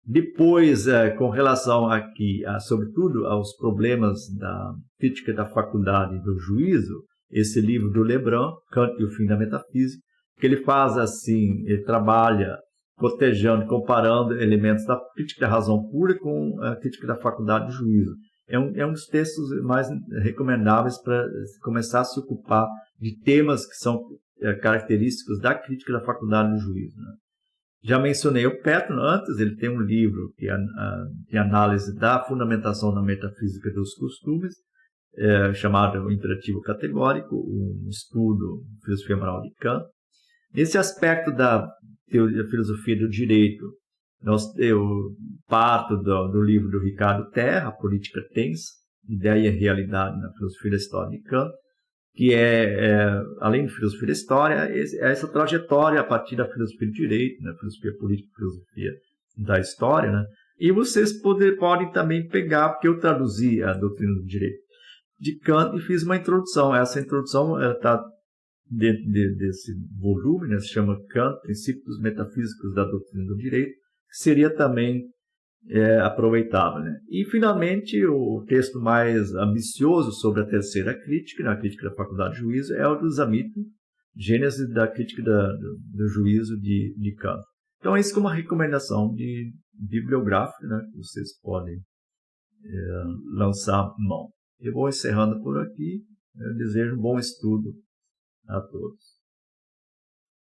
Depois, com relação aqui, sobretudo, aos problemas da crítica da faculdade do juízo, esse livro do Lebrun, Kant e o Fim da Metafísica, que ele faz assim, ele trabalha cotejando, comparando elementos da crítica da razão pura com a crítica da faculdade do juízo. É um dos textos mais recomendáveis para começar a se ocupar de temas que são característicos da crítica da faculdade do juízo, né? Já mencionei o Petron antes, ele tem um livro que é de análise da fundamentação da metafísica dos costumes, chamado O Imperativo Categórico, um estudo de filosofia moral de Kant. Nesse aspecto da filosofia do direito, eu parto do livro do Ricardo Terra, A Política Tensa, Ideia e Realidade na Filosofia da História de Kant, que além de filosofia da história, essa trajetória a partir da filosofia do direito, né, filosofia política, filosofia da história, né? E vocês podem também pegar, porque eu traduzi a doutrina do direito de Kant e fiz uma introdução. Essa introdução está dentro desse volume, né, se chama Kant, Princípios Metafísicos da Doutrina do Direito, que seria também aproveitável, né? E, finalmente, o texto mais ambicioso sobre a terceira crítica, na crítica da faculdade de juízo, é o do Zamito, Gênese da crítica do juízo de Kant. Então, isso é uma recomendação bibliográfica, né, que vocês podem lançar mão. Eu vou encerrando por aqui. Eu desejo um bom estudo a todos.